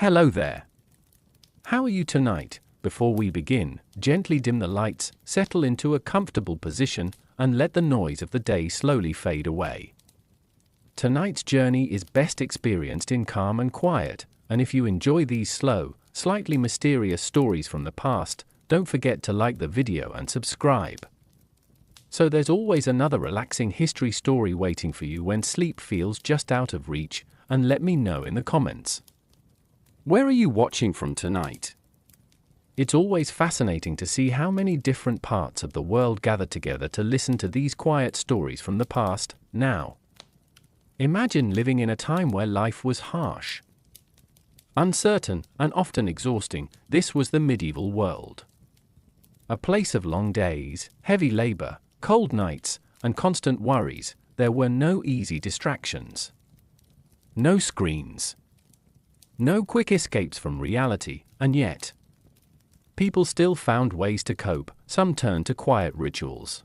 Hello there. How are you tonight? Before we begin, gently dim the lights, settle into a comfortable position, and let the noise of the day slowly fade away. Tonight's journey is best experienced in calm and quiet, and if you enjoy these slow, slightly mysterious stories from the past, don't forget to like the video and subscribe. So there's always another relaxing history story waiting for you when sleep feels just out of reach, and let me know in the comments. Where are you watching from tonight? It's always fascinating to see how many different parts of the world gather together to listen to these quiet stories from the past. Now, imagine living in a time where life was harsh, uncertain, and often exhausting. This was the medieval world. A place of long days, heavy labor, cold nights, and constant worries. There were no easy distractions. No screens. No quick escapes from reality, and yet, people still found ways to cope. Some turned to quiet rituals,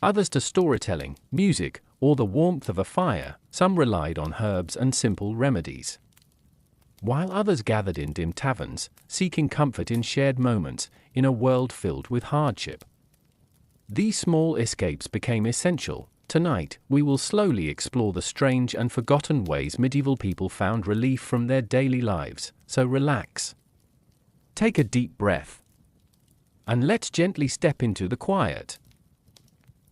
others to storytelling, music, or the warmth of a fire. Some relied on herbs and simple remedies, while others gathered in dim taverns, seeking comfort in shared moments in a world filled with hardship. These small escapes became essential. Tonight, we will slowly explore the strange and forgotten ways medieval people found relief from their daily lives. So relax, take a deep breath, and let's gently step into the quiet,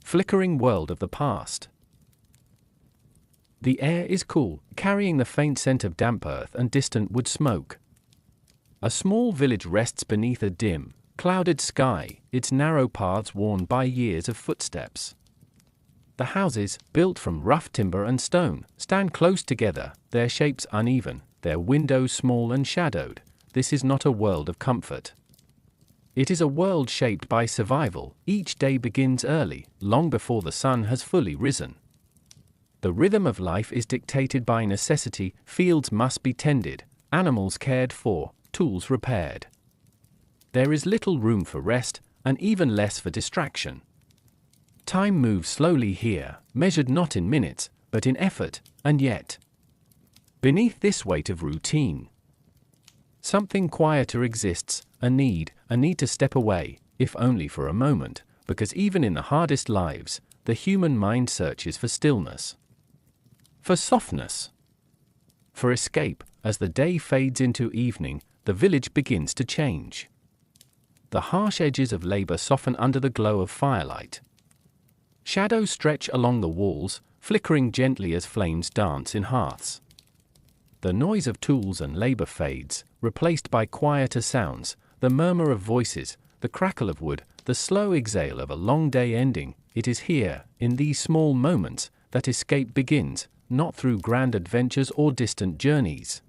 flickering world of the past. The air is cool, carrying the faint scent of damp earth and distant wood smoke. A small village rests beneath a dim, clouded sky, its narrow paths worn by years of footsteps. The houses, built from rough timber and stone, stand close together, their shapes uneven, their windows small and shadowed. This is not a world of comfort. It is a world shaped by survival. Each day begins early, long before the sun has fully risen. The rhythm of life is dictated by necessity. Fields must be tended, animals cared for, tools repaired. There is little room for rest, and even less for distraction. Time moves slowly here, measured not in minutes, but in effort, and yet, beneath this weight of routine, something quieter exists, a need to step away, if only for a moment, because even in the hardest lives, the human mind searches for stillness, for softness, for escape. As the day fades into evening, the village begins to change. The harsh edges of labor soften under the glow of firelight. Shadows stretch along the walls, flickering gently as flames dance in hearths. The noise of tools and labor fades, replaced by quieter sounds, the murmur of voices, the crackle of wood, the slow exhale of a long day ending. It is here, in these small moments, that escape begins, not through grand adventures or distant journeys,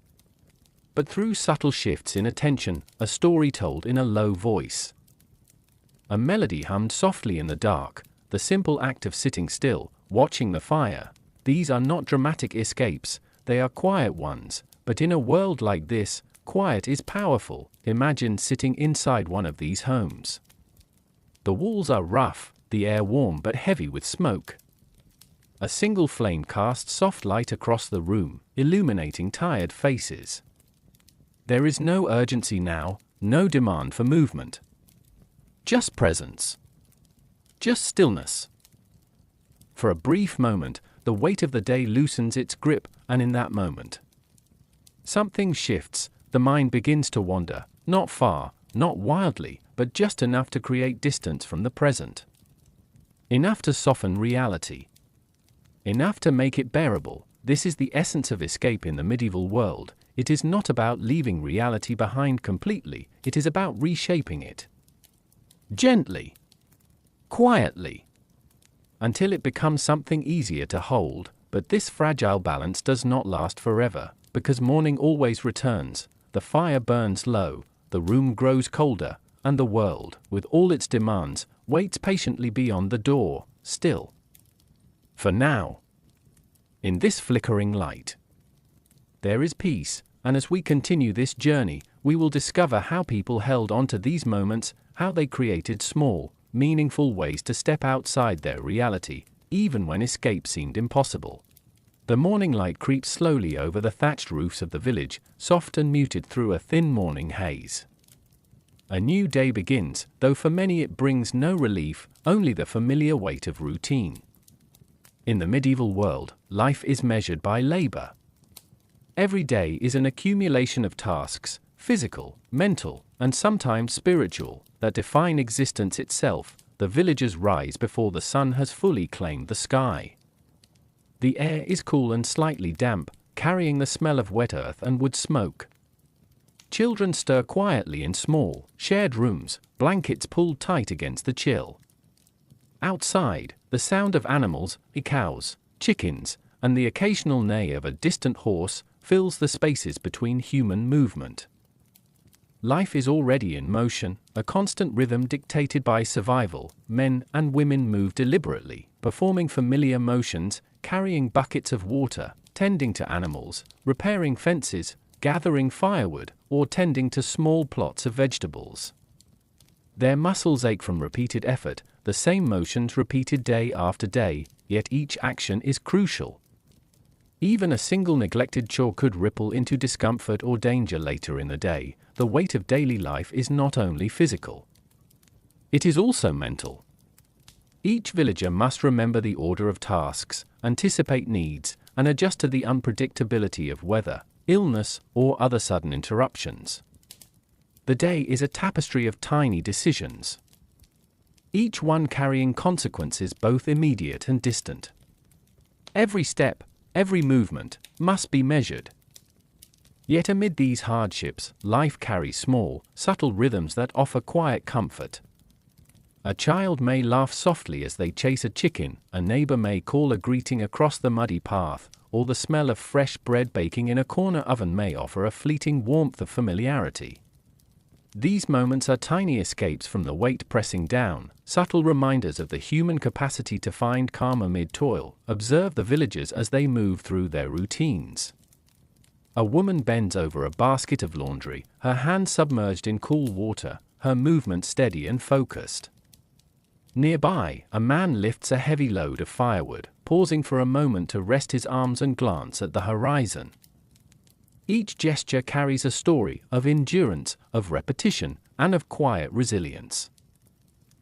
but through subtle shifts in attention, a story told in a low voice, a melody hummed softly in the dark, the simple act of sitting still, watching the fire. These are not dramatic escapes, they are quiet ones, but in a world like this, quiet is powerful. Imagine sitting inside one of these homes. The walls are rough, the air warm but heavy with smoke. A single flame casts soft light across the room, illuminating tired faces. There is no urgency now, no demand for movement. Just presence. Just stillness. For a brief moment, the weight of the day loosens its grip, and in that moment, something shifts. The mind begins to wander, not far, not wildly, but just enough to create distance from the present. Enough to soften reality. Enough to make it bearable. This is the essence of escape in the medieval world. It is not about leaving reality behind completely, it is about reshaping it. Gently. Quietly. Until it becomes something easier to hold. But this fragile balance does not last forever, because morning always returns, the fire burns low, the room grows colder, and the world, with all its demands, waits patiently beyond the door, still. For now, in this flickering light, there is peace, and as we continue this journey, we will discover how people held on to these moments, how they created small, meaningful ways to step outside their reality, even when escape seemed impossible. The morning light creeps slowly over the thatched roofs of the village, soft and muted through a thin morning haze. A new day begins, though for many it brings no relief, only the familiar weight of routine. In the medieval world, life is measured by labor. Every day is an accumulation of tasks, physical, mental, and sometimes spiritual, that define existence itself. The villagers rise before the sun has fully claimed the sky. The air is cool and slightly damp, carrying the smell of wet earth and wood smoke. Children stir quietly in small, shared rooms, blankets pulled tight against the chill. Outside, the sound of animals, cows, chickens, and the occasional neigh of a distant horse, fills the spaces between human movement. Life is already in motion, a constant rhythm dictated by survival. Men and women move deliberately, performing familiar motions, carrying buckets of water, tending to animals, repairing fences, gathering firewood, or tending to small plots of vegetables. Their muscles ache from repeated effort, the same motions repeated day after day, yet each action is crucial. Even a single neglected chore could ripple into discomfort or danger later in the day. The weight of daily life is not only physical. It is also mental. Each villager must remember the order of tasks, anticipate needs, and adjust to the unpredictability of weather, illness, or other sudden interruptions. The day is a tapestry of tiny decisions, each one carrying consequences both immediate and distant. Every step, every movement, must be measured. Yet amid these hardships, life carries small, subtle rhythms that offer quiet comfort. A child may laugh softly as they chase a chicken, a neighbor may call a greeting across the muddy path, or the smell of fresh bread baking in a corner oven may offer a fleeting warmth of familiarity. These moments are tiny escapes from the weight pressing down, subtle reminders of the human capacity to find calm amid toil. Observe the villagers as they move through their routines. A woman bends over a basket of laundry, her hands submerged in cool water, her movement steady and focused. Nearby, a man lifts a heavy load of firewood, pausing for a moment to rest his arms and glance at the horizon. Each gesture carries a story of endurance, of repetition, and of quiet resilience.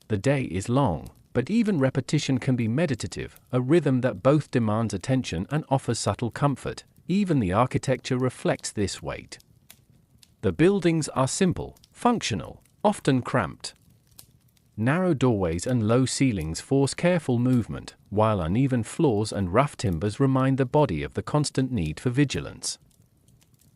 The day is long, but even repetition can be meditative, a rhythm that both demands attention and offers subtle comfort. Even the architecture reflects this weight. The buildings are simple, functional, often cramped. Narrow doorways and low ceilings force careful movement, while uneven floors and rough timbers remind the body of the constant need for vigilance.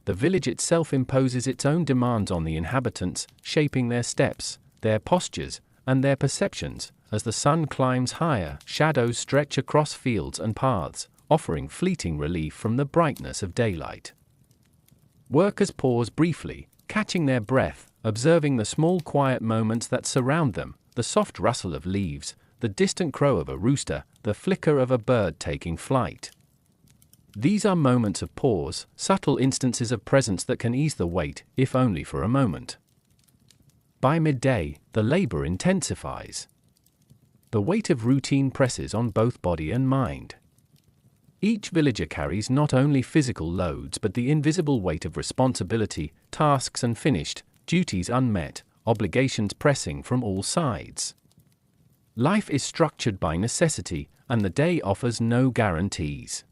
The village itself imposes its own demands on the inhabitants, shaping their steps, their postures, and their perceptions. As the sun climbs higher, shadows stretch across fields and paths, offering fleeting relief from the brightness of daylight. Workers pause briefly, catching their breath, observing the small quiet moments that surround them, the soft rustle of leaves, the distant crow of a rooster, the flicker of a bird taking flight. These are moments of pause, subtle instances of presence that can ease the weight, if only for a moment. By midday, the labor intensifies. The weight of routine presses on both body and mind. Each villager carries not only physical loads but the invisible weight of responsibility, tasks unfinished, duties unmet, obligations pressing from all sides. Life is structured by necessity, and the day offers no guarantees.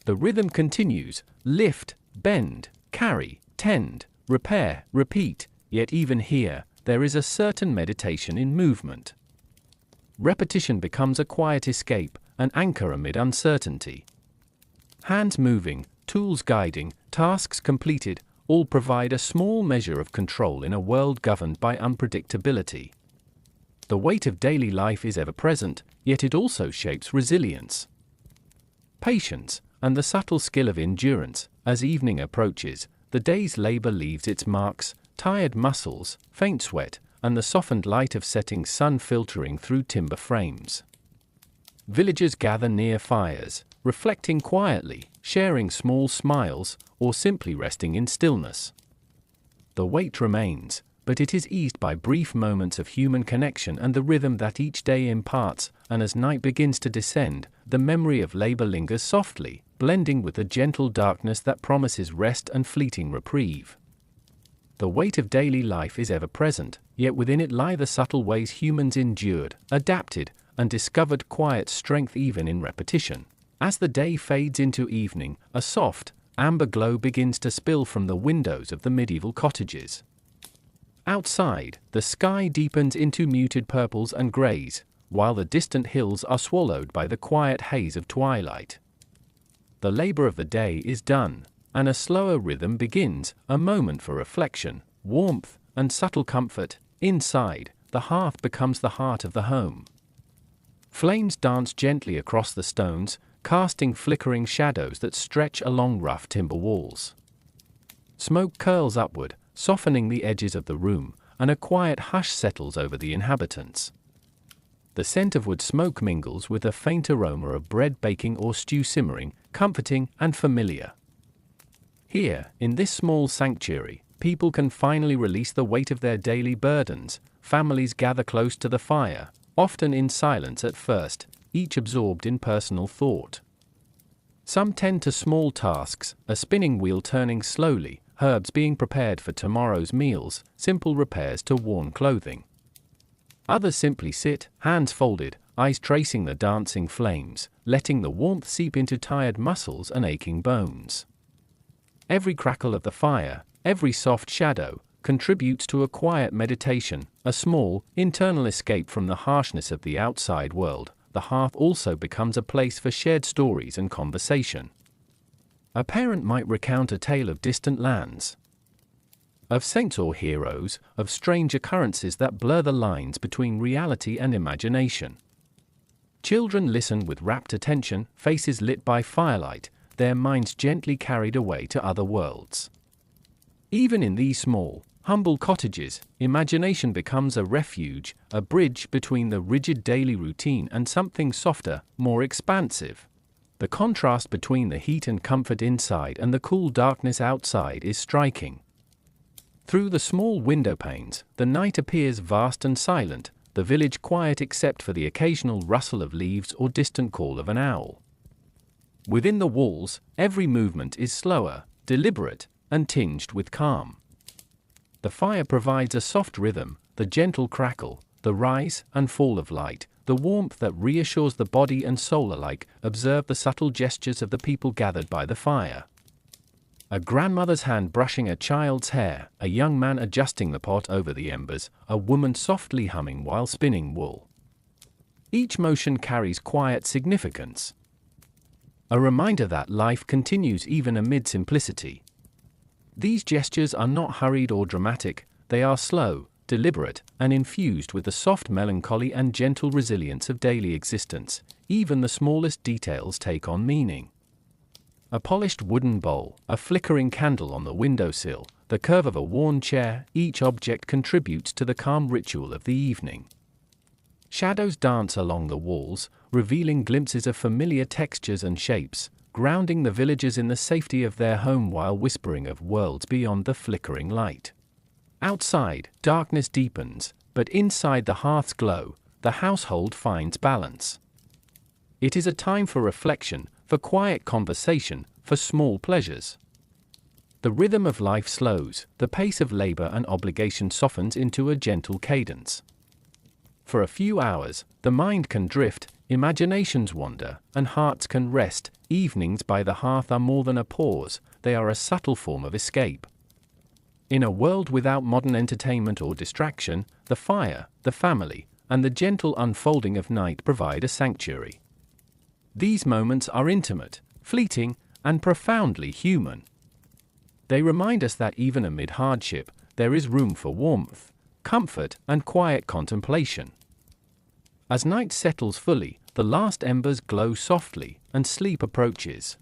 The rhythm continues: lift, bend, carry, tend, repair, repeat, yet even here, there is a certain meditation in movement. Repetition becomes a quiet escape, an anchor amid uncertainty. Hands moving, tools guiding, tasks completed, all provide a small measure of control in a world governed by unpredictability. The weight of daily life is ever present, yet it also shapes resilience, patience, and the subtle skill of endurance. As evening approaches, the day's labor leaves its marks: tired muscles, faint sweat, and the softened light of setting sun filtering through timber frames. Villagers gather near fires, reflecting quietly, sharing small smiles, or simply resting in stillness. The weight remains, but it is eased by brief moments of human connection and the rhythm that each day imparts, and as night begins to descend, the memory of labor lingers softly, blending with the gentle darkness that promises rest and fleeting reprieve. The weight of daily life is ever present, yet within it lie the subtle ways humans endured, adapted, and discovered quiet strength even in repetition. As the day fades into evening, a soft, amber glow begins to spill from the windows of the medieval cottages. Outside, the sky deepens into muted purples and greys, while the distant hills are swallowed by the quiet haze of twilight. The labor of the day is done, and a slower rhythm begins, a moment for reflection, warmth, and subtle comfort. Inside, the hearth becomes the heart of the home. Flames dance gently across the stones, casting flickering shadows that stretch along rough timber walls. Smoke curls upward, softening the edges of the room, and a quiet hush settles over the inhabitants. The scent of wood smoke mingles with a faint aroma of bread baking or stew simmering, comforting and familiar. Here, in this small sanctuary, people can finally release the weight of their daily burdens. Families gather close to the fire, often in silence at first, each absorbed in personal thought. Some tend to small tasks, a spinning wheel turning slowly, herbs being prepared for tomorrow's meals, simple repairs to worn clothing. Others simply sit, hands folded, eyes tracing the dancing flames, letting the warmth seep into tired muscles and aching bones. Every crackle of the fire, every soft shadow, contributes to a quiet meditation, a small, internal escape from the harshness of the outside world. The hearth also becomes a place for shared stories and conversation. A parent might recount a tale of distant lands, of saints or heroes, of strange occurrences that blur the lines between reality and imagination. Children listen with rapt attention, faces lit by firelight, their minds gently carried away to other worlds. Even in these small, humble cottages, imagination becomes a refuge, a bridge between the rigid daily routine and something softer, more expansive. The contrast between the heat and comfort inside and the cool darkness outside is striking. Through the small window panes, the night appears vast and silent, the village quiet except for the occasional rustle of leaves or distant call of an owl. Within the walls, every movement is slower, deliberate, and tinged with calm. The fire provides a soft rhythm, the gentle crackle, the rise and fall of light, the warmth that reassures the body and soul alike. Observe the subtle gestures of the people gathered by the fire. A grandmother's hand brushing a child's hair, a young man adjusting the pot over the embers, a woman softly humming while spinning wool. Each motion carries quiet significance. A reminder that life continues even amid simplicity. These gestures are not hurried or dramatic, they are slow, deliberate, and infused with the soft melancholy and gentle resilience of daily existence. Even the smallest details take on meaning. A polished wooden bowl, a flickering candle on the windowsill, the curve of a worn chair, each object contributes to the calm ritual of the evening. Shadows dance along the walls, revealing glimpses of familiar textures and shapes, grounding the villagers in the safety of their home while whispering of worlds beyond the flickering light. Outside, darkness deepens, but inside the hearth's glow, the household finds balance. It is a time for reflection, for quiet conversation, for small pleasures. The rhythm of life slows, the pace of labor and obligation softens into a gentle cadence. For a few hours, the mind can drift, imaginations wander, and hearts can rest. Evenings by the hearth are more than a pause, they are a subtle form of escape. In a world without modern entertainment or distraction, the fire, the family, and the gentle unfolding of night provide a sanctuary. These moments are intimate, fleeting, and profoundly human. They remind us that even amid hardship, there is room for warmth, comfort, and quiet contemplation. As night settles fully, the last embers glow softly, and sleep approaches.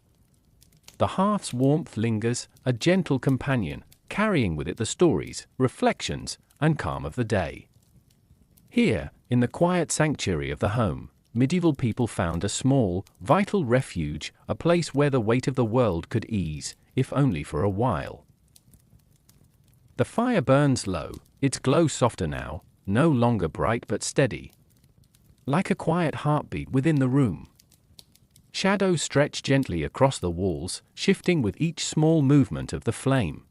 The hearth's warmth lingers, a gentle companion, carrying with it the stories, reflections, and calm of the day. Here, in the quiet sanctuary of the home, medieval people found a small, vital refuge, a place where the weight of the world could ease, if only for a while. The fire burns low, its glow softer now, no longer bright but steady. Like a quiet heartbeat within the room. Shadows stretch gently across the walls, shifting with each small movement of the flame.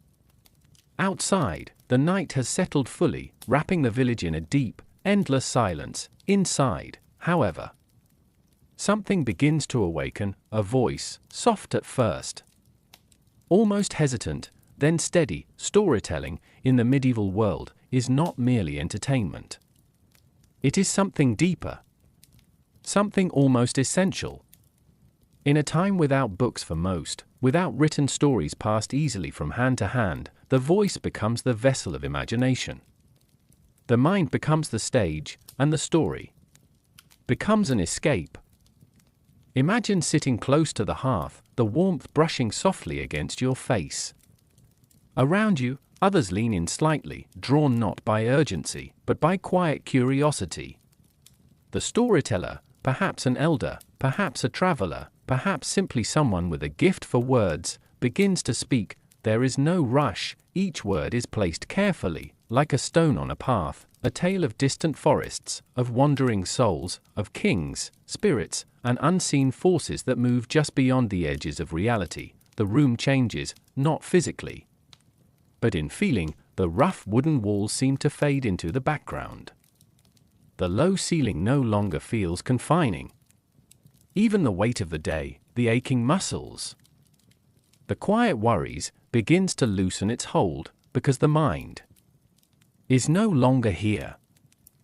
Outside, the night has settled fully, wrapping the village in a deep, endless silence. Inside, however, something begins to awaken, a voice, soft at first, almost hesitant, then steady. Storytelling, in the medieval world, is not merely entertainment. It is something deeper, something almost essential. In a time without books for most, without written stories passed easily from hand to hand, the voice becomes the vessel of imagination. The mind becomes the stage, and the story becomes an escape. Imagine sitting close to the hearth, the warmth brushing softly against your face. Around you, others lean in slightly, drawn not by urgency, but by quiet curiosity. The storyteller, perhaps an elder, perhaps a traveler, perhaps simply someone with a gift for words, begins to speak. There is no rush, each word is placed carefully, like a stone on a path, a tale of distant forests, of wandering souls, of kings, spirits, and unseen forces that move just beyond the edges of reality. The room changes, not physically, but in feeling. The rough wooden walls seem to fade into the background. The low ceiling no longer feels confining. Even the weight of the day, the aching muscles, the quiet worries, begins to loosen its hold, because the mind is no longer here.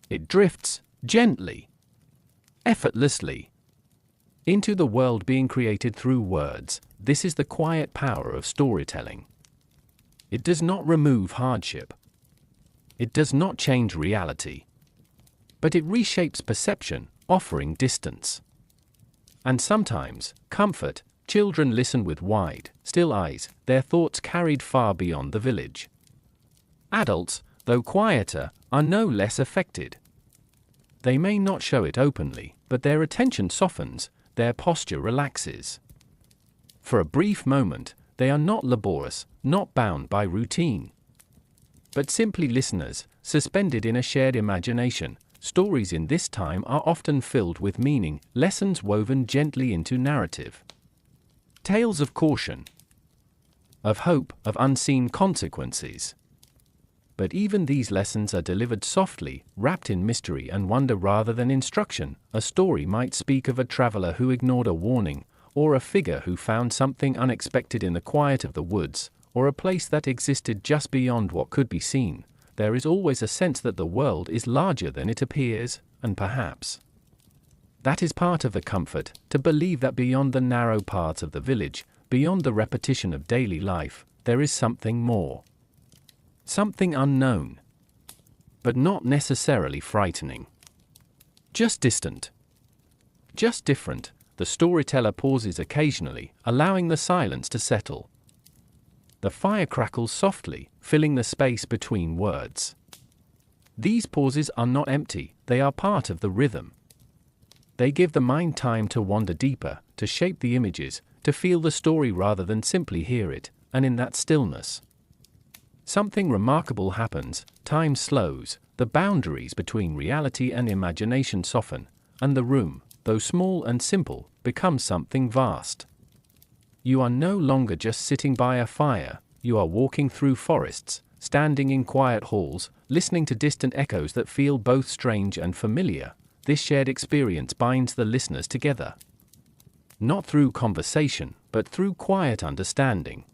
It drifts, gently, effortlessly, into the world being created through words. This is the quiet power of storytelling. It does not remove hardship. It does not change reality. But it reshapes perception, offering distance and sometimes comfort. Children listen with wide, still eyes, their thoughts carried far beyond the village. Adults, though quieter, are no less affected. They may not show it openly, but their attention softens, their posture relaxes. For a brief moment, they are not laborious, not bound by routine, but simply listeners, suspended in a shared imagination. Stories in this time are often filled with meaning, lessons woven gently into narrative. Tales of caution, of hope, of unseen consequences. But even these lessons are delivered softly, wrapped in mystery and wonder rather than instruction. A story might speak of a traveler who ignored a warning, or a figure who found something unexpected in the quiet of the woods, or a place that existed just beyond what could be seen. There is always a sense that the world is larger than it appears, and perhaps that is part of the comfort, to believe that beyond the narrow paths of the village, beyond the repetition of daily life, there is something more. Something unknown, but not necessarily frightening. Just distant. Just different. The storyteller pauses occasionally, allowing the silence to settle. The fire crackles softly, filling the space between words. These pauses are not empty, they are part of the rhythm. They give the mind time to wander deeper, to shape the images, to feel the story rather than simply hear it, and in that stillness, something remarkable happens. Time slows, the boundaries between reality and imagination soften, and the room, though small and simple, becomes something vast. You are no longer just sitting by a fire, you are walking through forests, standing in quiet halls, listening to distant echoes that feel both strange and familiar. This shared experience binds the listeners together. Not through conversation, but through quiet understanding.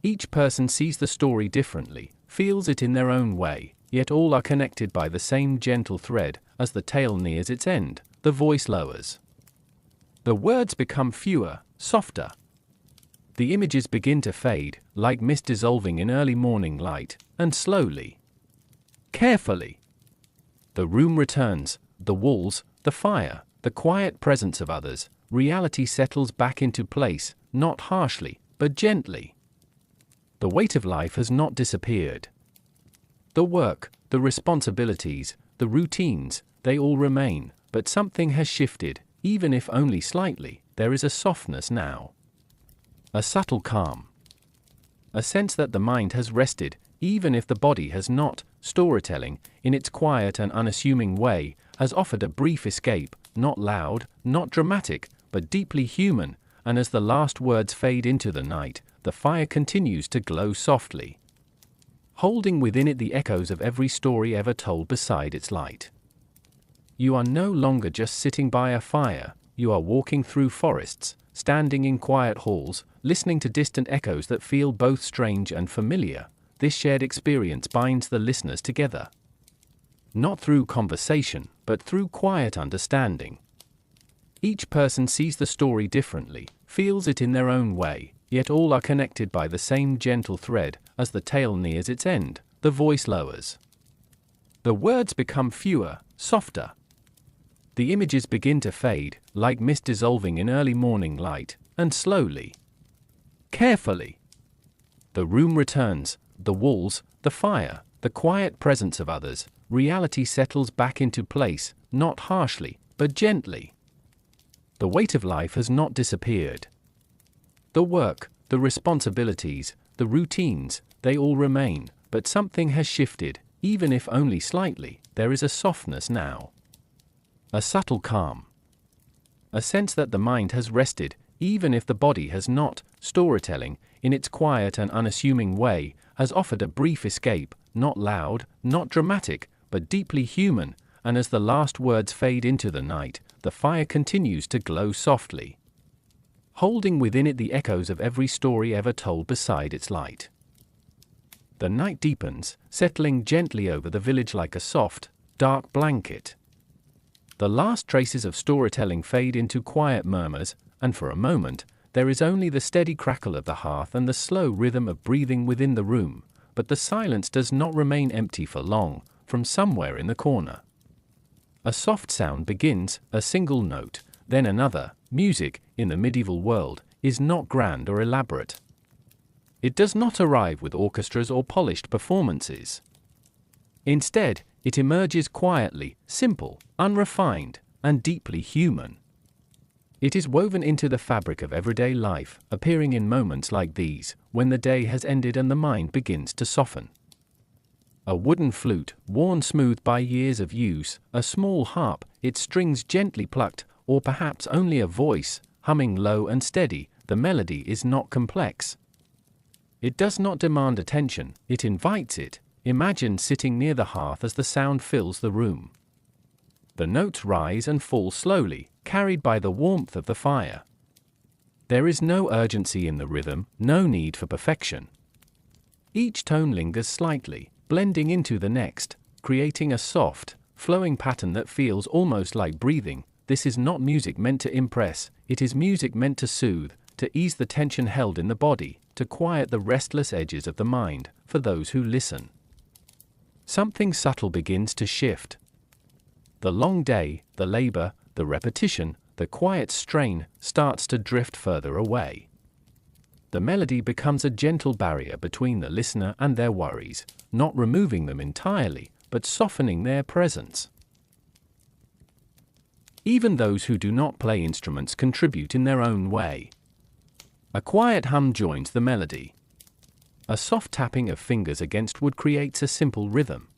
Each person sees the story differently, feels it in their own way, yet all are connected by the same gentle thread. As the tale nears its end, the voice lowers. The words become fewer, softer. The images begin to fade, like mist dissolving in early morning light, and slowly, carefully, the room returns, the walls, the fire, the quiet presence of others. Reality settles back into place, not harshly, but gently. The weight of life has not disappeared. The work, the responsibilities, the routines, they all remain, but something has shifted, even if only slightly. There is a softness now. A subtle calm. A sense that the mind has rested, even if the body has not. Storytelling, in its quiet and unassuming way, has offered a brief escape, not loud, not dramatic, but deeply human, and as the last words fade into the night, the fire continues to glow softly, holding within it the echoes of every story ever told beside its light. You are no longer just sitting by a fire, you are walking through forests, standing in quiet halls, listening to distant echoes that feel both strange and familiar. This shared experience binds the listeners together. Not through conversation, but through quiet understanding. Each person sees the story differently, feels it in their own way, yet all are connected by the same gentle thread. As the tale nears its end, the voice lowers. The words become fewer, softer. The images begin to fade, like mist dissolving in early morning light, and slowly, carefully, the room returns, the walls, the fire, the quiet presence of others. Reality settles back into place, not harshly, but gently. The weight of life has not disappeared. The work, the responsibilities, the routines, they all remain, but something has shifted, even if only slightly. There is a softness now. A subtle calm. A sense that the mind has rested, even if the body has not. Storytelling, in its quiet and unassuming way, has offered a brief escape, not loud, not dramatic, but deeply human, and as the last words fade into the night, the fire continues to glow softly, holding within it the echoes of every story ever told beside its light. The night deepens, settling gently over the village like a soft, dark blanket. The last traces of storytelling fade into quiet murmurs, and for a moment, there is only the steady crackle of the hearth and the slow rhythm of breathing within the room. But the silence does not remain empty for long. From somewhere in the corner, a soft sound begins, a single note, then another. Music, in the medieval world, is not grand or elaborate. It does not arrive with orchestras or polished performances. Instead, it emerges quietly, simple, unrefined, and deeply human. It is woven into the fabric of everyday life, appearing in moments like these, when the day has ended and the mind begins to soften. A wooden flute, worn smooth by years of use, a small harp, its strings gently plucked, or perhaps only a voice, humming low and steady. The melody is not complex. It does not demand attention, it invites it. Imagine sitting near the hearth as the sound fills the room. The notes rise and fall slowly, carried by the warmth of the fire. There is no urgency in the rhythm, no need for perfection. Each tone lingers slightly, blending into the next, creating a soft, flowing pattern that feels almost like breathing. This is not music meant to impress, it is music meant to soothe, to ease the tension held in the body, to quiet the restless edges of the mind. For those who listen, something subtle begins to shift. The long day, the labor, the repetition, the quiet strain starts to drift further away. The melody becomes a gentle barrier between the listener and their worries, not removing them entirely, but softening their presence. Even those who do not play instruments contribute in their own way. A quiet hum joins the melody. A soft tapping of fingers against wood creates a simple rhythm.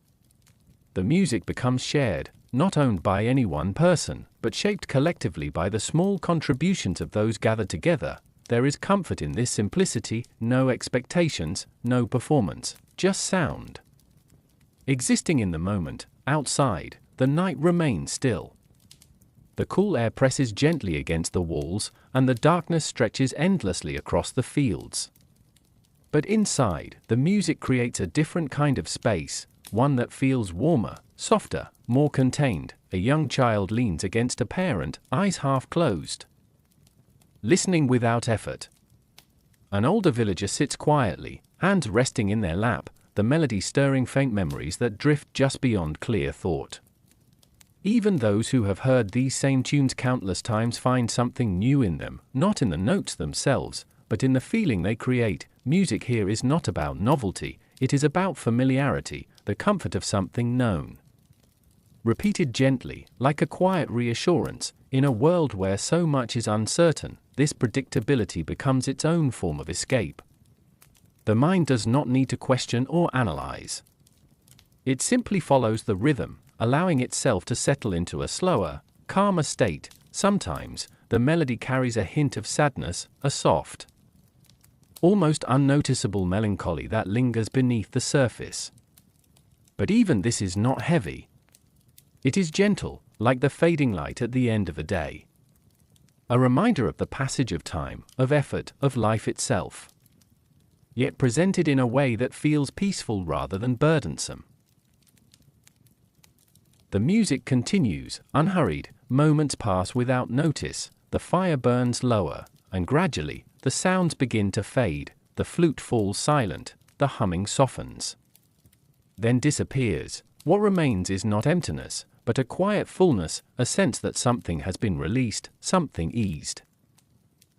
The music becomes shared, not owned by any one person, but shaped collectively by the small contributions of those gathered together. There is comfort in this simplicity, no expectations, no performance, just sound. Existing in the moment, outside, the night remains still. The cool air presses gently against the walls, and the darkness stretches endlessly across the fields. But inside, the music creates a different kind of space, one that feels warmer, softer, more contained. A young child leans against a parent, eyes half closed, listening without effort. An older villager sits quietly, hands resting in their lap, the melody stirring faint memories that drift just beyond clear thought. Even those who have heard these same tunes countless times find something new in them, not in the notes themselves, but in the feeling they create. Music here is not about novelty, it is about familiarity, the comfort of something known. Repeated gently, like a quiet reassurance, in a world where so much is uncertain, this predictability becomes its own form of escape. The mind does not need to question or analyze. It simply follows the rhythm, allowing itself to settle into a slower, calmer state. Sometimes, the melody carries a hint of sadness, a soft, almost unnoticeable melancholy that lingers beneath the surface. But even this is not heavy. It is gentle, like the fading light at the end of a day. A reminder of the passage of time, of effort, of life itself. Yet presented in a way that feels peaceful rather than burdensome. The music continues, unhurried, moments pass without notice, the fire burns lower, and gradually, the sounds begin to fade, the flute falls silent, the humming softens. Then disappears. What remains is not emptiness, but a quiet fullness, a sense that something has been released, something eased.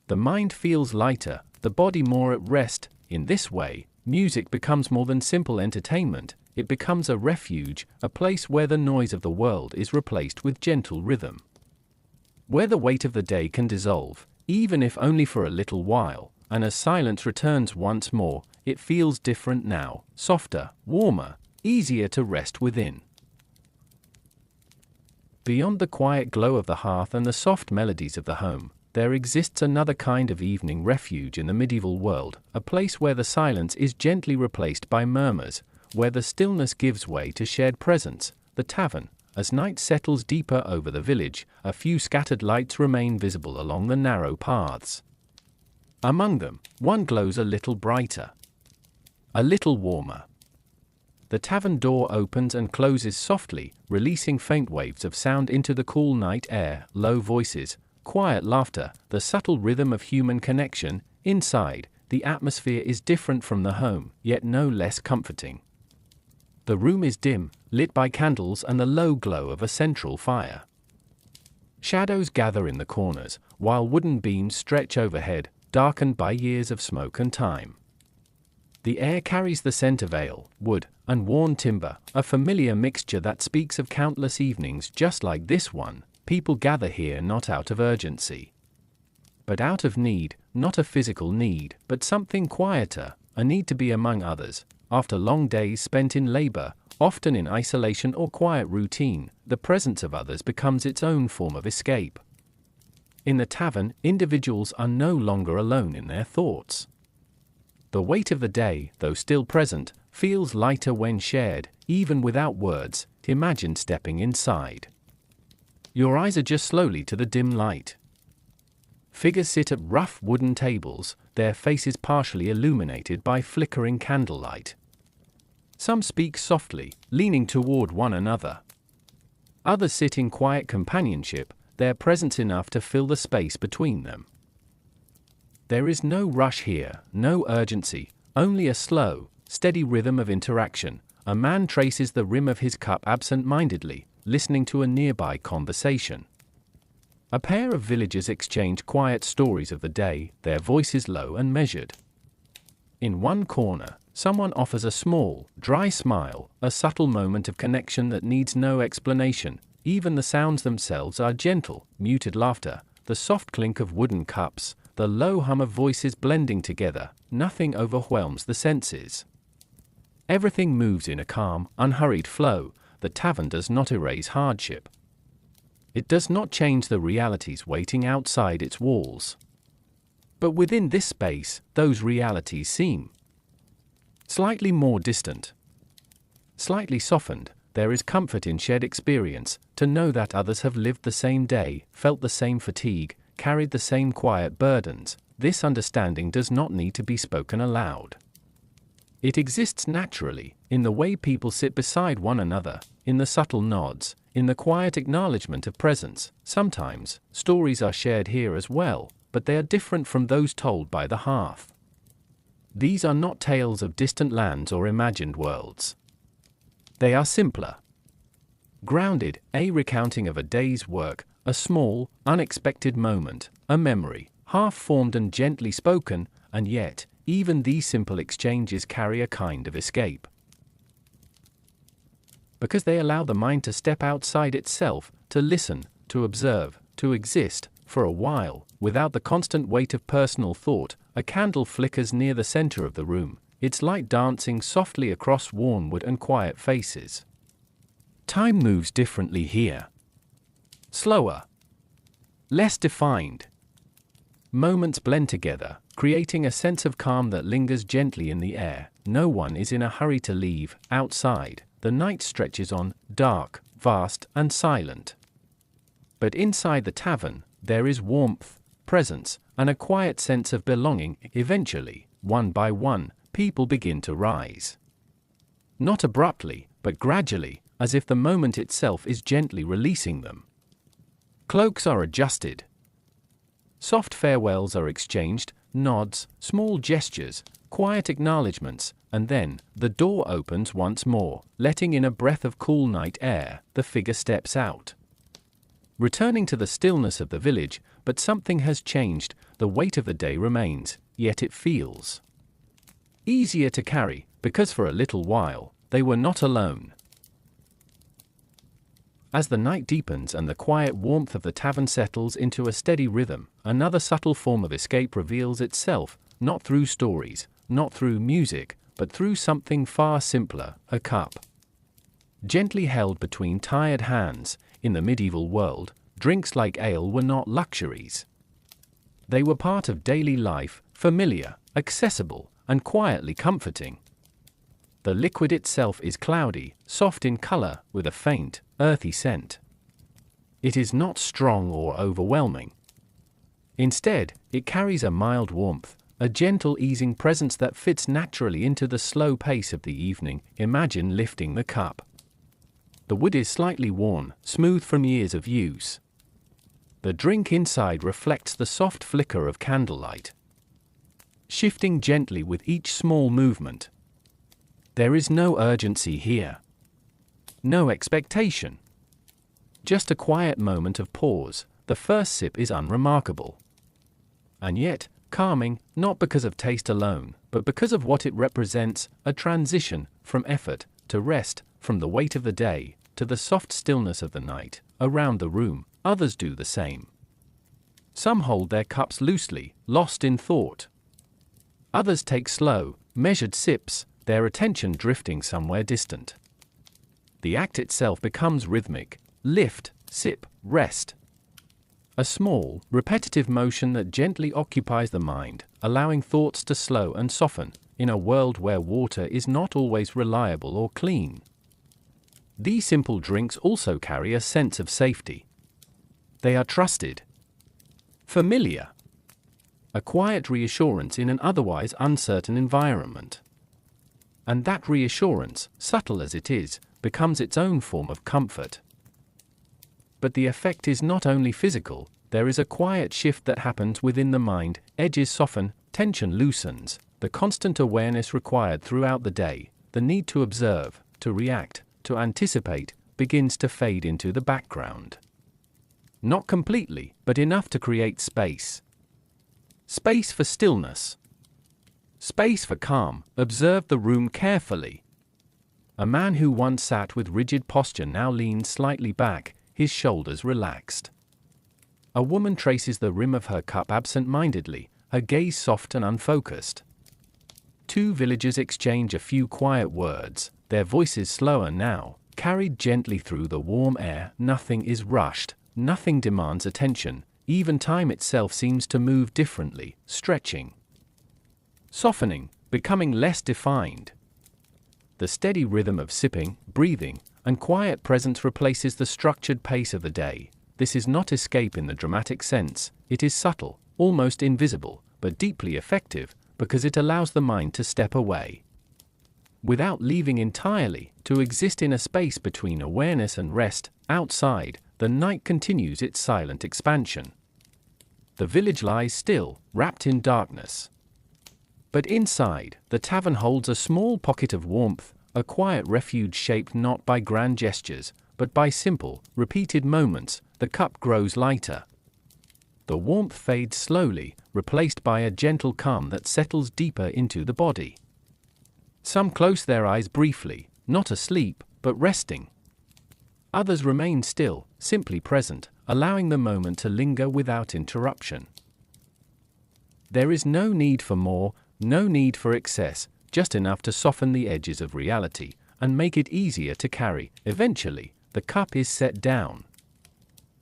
The mind feels lighter, the body more at rest. In this way, music becomes more than simple entertainment, it becomes a refuge, a place where the noise of the world is replaced with gentle rhythm. Where the weight of the day can dissolve, even if only for a little while, and as silence returns once more, it feels different now, softer, warmer, easier to rest within. Beyond the quiet glow of the hearth and the soft melodies of the home, there exists another kind of evening refuge in the medieval world, a place where the silence is gently replaced by murmurs, where the stillness gives way to shared presence, the tavern. As night settles deeper over the village, a few scattered lights remain visible along the narrow paths. Among them, one glows a little brighter, a little warmer. The tavern door opens and closes softly, releasing faint waves of sound into the cool night air, low voices, quiet laughter, the subtle rhythm of human connection. Inside, the atmosphere is different from the home, yet no less comforting. The room is dim, lit by candles and the low glow of a central fire. Shadows gather in the corners, while wooden beams stretch overhead, darkened by years of smoke and time. The air carries the scent of ale, wood, and worn timber, a familiar mixture that speaks of countless evenings just like this one. People gather here not out of urgency, but out of need, not a physical need, but something quieter, a need to be among others. After long days spent in labor, often in isolation or quiet routine, the presence of others becomes its own form of escape. In the tavern, individuals are no longer alone in their thoughts. The weight of the day, though still present, feels lighter when shared, even without words. Imagine stepping inside. Your eyes adjust slowly to the dim light. Figures sit at rough wooden tables, their faces partially illuminated by flickering candlelight. Some speak softly, leaning toward one another. Others sit in quiet companionship, their presence enough to fill the space between them. There is no rush here, no urgency, only a slow, steady rhythm of interaction. A man traces the rim of his cup absent-mindedly, listening to a nearby conversation. A pair of villagers exchange quiet stories of the day, their voices low and measured. In one corner, someone offers a small, dry smile, a subtle moment of connection that needs no explanation. Even the sounds themselves are gentle, muted laughter, the soft clink of wooden cups, the low hum of voices blending together. Nothing overwhelms the senses. Everything moves in a calm, unhurried flow. The tavern does not erase hardship. It does not change the realities waiting outside its walls. But within this space, those realities seem slightly more distant, slightly softened. There is comfort in shared experience, to know that others have lived the same day, felt the same fatigue, carried the same quiet burdens. This understanding does not need to be spoken aloud. It exists naturally, in the way people sit beside one another, in the subtle nods, in the quiet acknowledgement of presence. Sometimes, stories are shared here as well, but they are different from those told by the hearth. These are not tales of distant lands or imagined worlds. They are simpler, grounded, a recounting of a day's work, a small, unexpected moment, a memory, half-formed and gently spoken, and yet, even these simple exchanges carry a kind of escape. Because they allow the mind to step outside itself, to listen, to observe, to exist, for a while, without the constant weight of personal thought. A candle flickers near the center of the room, its light dancing softly across worn wood and quiet faces. Time moves differently here. Slower. less defined. Moments blend together, creating a sense of calm that lingers gently in the air. No one is in a hurry to leave. Outside, the night stretches on, dark, vast, and silent. But inside the tavern, there is warmth, presence, and a quiet sense of belonging. Eventually, one by one, people begin to rise. Not abruptly, but gradually, as if the moment itself is gently releasing them. Cloaks are adjusted. Soft farewells are exchanged, nods, small gestures, quiet acknowledgements, and then, the door opens once more, letting in a breath of cool night air. The figure steps out, returning to the stillness of the village, but something has changed. The weight of the day remains, yet it feels easier to carry, because for a little while, they were not alone. As the night deepens and the quiet warmth of the tavern settles into a steady rhythm, another subtle form of escape reveals itself, not through stories, not through music, but through something far simpler: a cup. Gently held between tired hands, in the medieval world, drinks like ale were not luxuries. They were part of daily life, familiar, accessible, and quietly comforting. The liquid itself is cloudy, soft in color, with a faint, earthy scent. It is not strong or overwhelming. Instead, it carries a mild warmth, a gentle easing presence that fits naturally into the slow pace of the evening. Imagine lifting the cup. The wood is slightly worn, smooth from years of use. The drink inside reflects the soft flicker of candlelight, shifting gently with each small movement. There is no urgency here. No expectation. Just a quiet moment of pause. The first sip is unremarkable, and yet calming, not because of taste alone, but because of what it represents: a transition from effort to rest, from the weight of the day to the soft stillness of the night. Around the room, others do the same. Some hold their cups loosely, lost in thought. Others take slow, measured sips, their attention drifting somewhere distant. The act itself becomes rhythmic: lift, sip, rest. A small, repetitive motion that gently occupies the mind, allowing thoughts to slow and soften, in a world where water is not always reliable or clean. These simple drinks also carry a sense of safety. They are trusted, familiar, a quiet reassurance in an otherwise uncertain environment. And that reassurance, subtle as it is, becomes its own form of comfort. But the effect is not only physical. There is a quiet shift that happens within the mind. Edges soften, tension loosens, the constant awareness required throughout the day, the need to observe, to react, to anticipate, begins to fade into the background. Not completely, but enough to create space. Space for stillness. Space for calm. Observe the room carefully. A man who once sat with rigid posture now leans slightly back, his shoulders relaxed. A woman traces the rim of her cup absent-mindedly, her gaze soft and unfocused. Two villagers exchange a few quiet words, their voices slower now, carried gently through the warm air. Nothing is rushed, nothing demands attention, even time itself seems to move differently, stretching, softening, becoming less defined. The steady rhythm of sipping, breathing, and quiet presence replaces the structured pace of the day. This is not escape in the dramatic sense. It is subtle, almost invisible, but deeply effective, because it allows the mind to step away, without leaving entirely, to exist in a space between awareness and rest. Outside, the night continues its silent expansion. The village lies still, wrapped in darkness. But inside, the tavern holds a small pocket of warmth, a quiet refuge shaped not by grand gestures, but by simple, repeated moments. The cup grows lighter. The warmth fades slowly, replaced by a gentle calm that settles deeper into the body. Some close their eyes briefly, not asleep, but resting. Others remain still, simply present, allowing the moment to linger without interruption. There is no need for more, no need for excess, just enough to soften the edges of reality, and make it easier to carry. Eventually, the cup is set down.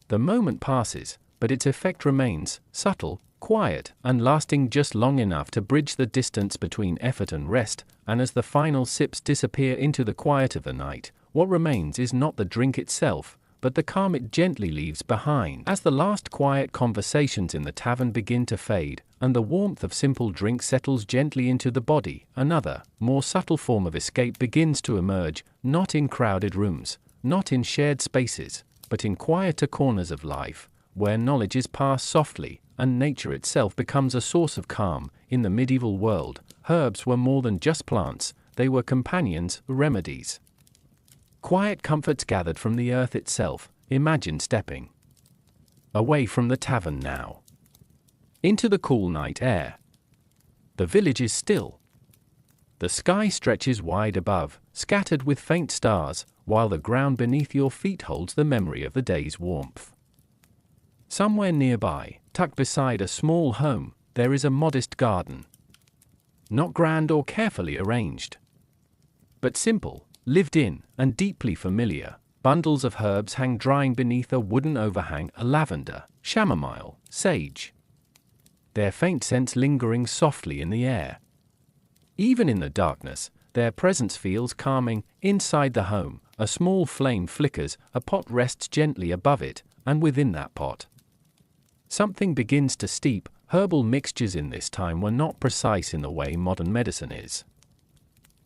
The moment passes, but but its effect remains subtle, quiet, and lasting just long enough to bridge the distance between effort and rest, and as the final sips disappear into the quiet of the night, what remains is not the drink itself, but the calm it gently leaves behind. As the last quiet conversations in the tavern begin to fade, and the warmth of simple drink settles gently into the body, another, more subtle form of escape begins to emerge, not in crowded rooms, not in shared spaces, but in quieter corners of life, where knowledge is passed softly, and nature itself becomes a source of calm. In the medieval world, herbs were more than just plants, they were companions, remedies. Quiet comforts gathered from the earth itself. Imagine stepping away from the tavern now, into the cool night air. The village is still. The sky stretches wide above, scattered with faint stars, while the ground beneath your feet holds the memory of the day's warmth. Somewhere nearby, tucked beside a small home, there is a modest garden. Not grand or carefully arranged, but simple, lived in, and deeply familiar. Bundles of herbs hang drying beneath a wooden overhang, lavender, chamomile, sage, their faint scents lingering softly in the air. Even in the darkness, their presence feels calming. Inside the home, a small flame flickers, a pot rests gently above it, and within that pot, something begins to steep. Herbal mixtures in this time were not precise in the way modern medicine is.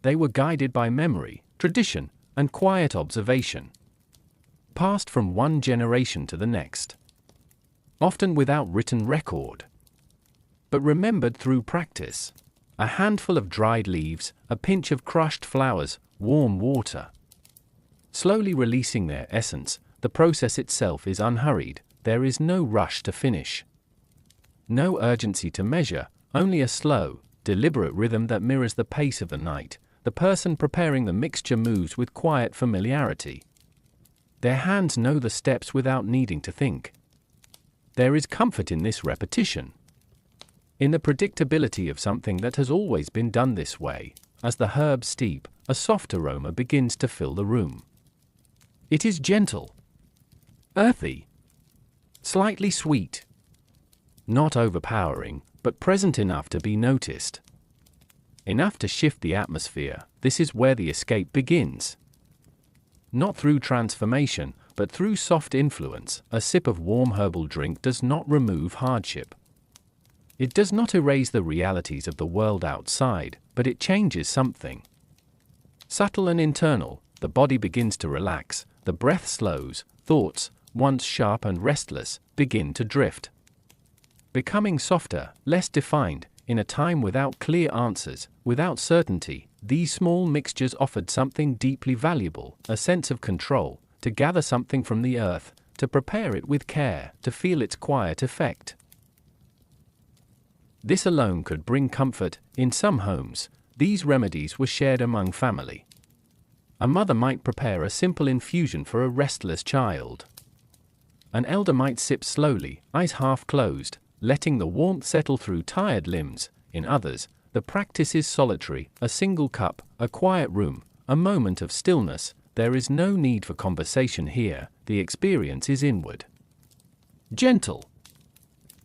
They were guided by memory, tradition, and quiet observation, passed from one generation to the next, often without written record, but remembered through practice. A handful of dried leaves, a pinch of crushed flowers, warm water, slowly releasing their essence. The process itself is unhurried. There is no rush to finish, no urgency to measure, only a slow, deliberate rhythm that mirrors the pace of the night. The person preparing the mixture moves with quiet familiarity. Their hands know the steps without needing to think. There is comfort in this repetition, in the predictability of something that has always been done this way. As the herbs steep, a soft aroma begins to fill the room. It is gentle, earthy, slightly sweet, not overpowering, but present enough to be noticed, enough to shift the atmosphere. This is where the escape begins. Not through transformation, but through soft influence. A sip of warm herbal drink does not remove hardship. It does not erase the realities of the world outside, but it changes something subtle and internal. The body begins to relax, the breath slows, thoughts, once sharp and restless, begin to drift, becoming softer, less defined. In a time without clear answers, without certainty, these small mixtures offered something deeply valuable, a sense of control, to gather something from the earth, to prepare it with care, to feel its quiet effect. This alone could bring comfort. In some homes, these remedies were shared among family. A mother might prepare a simple infusion for a restless child. An elder might sip slowly, eyes half closed, letting the warmth settle through tired limbs. In others, the practice is solitary, a single cup, a quiet room, a moment of stillness. There is no need for conversation here. The experience is inward, gentle,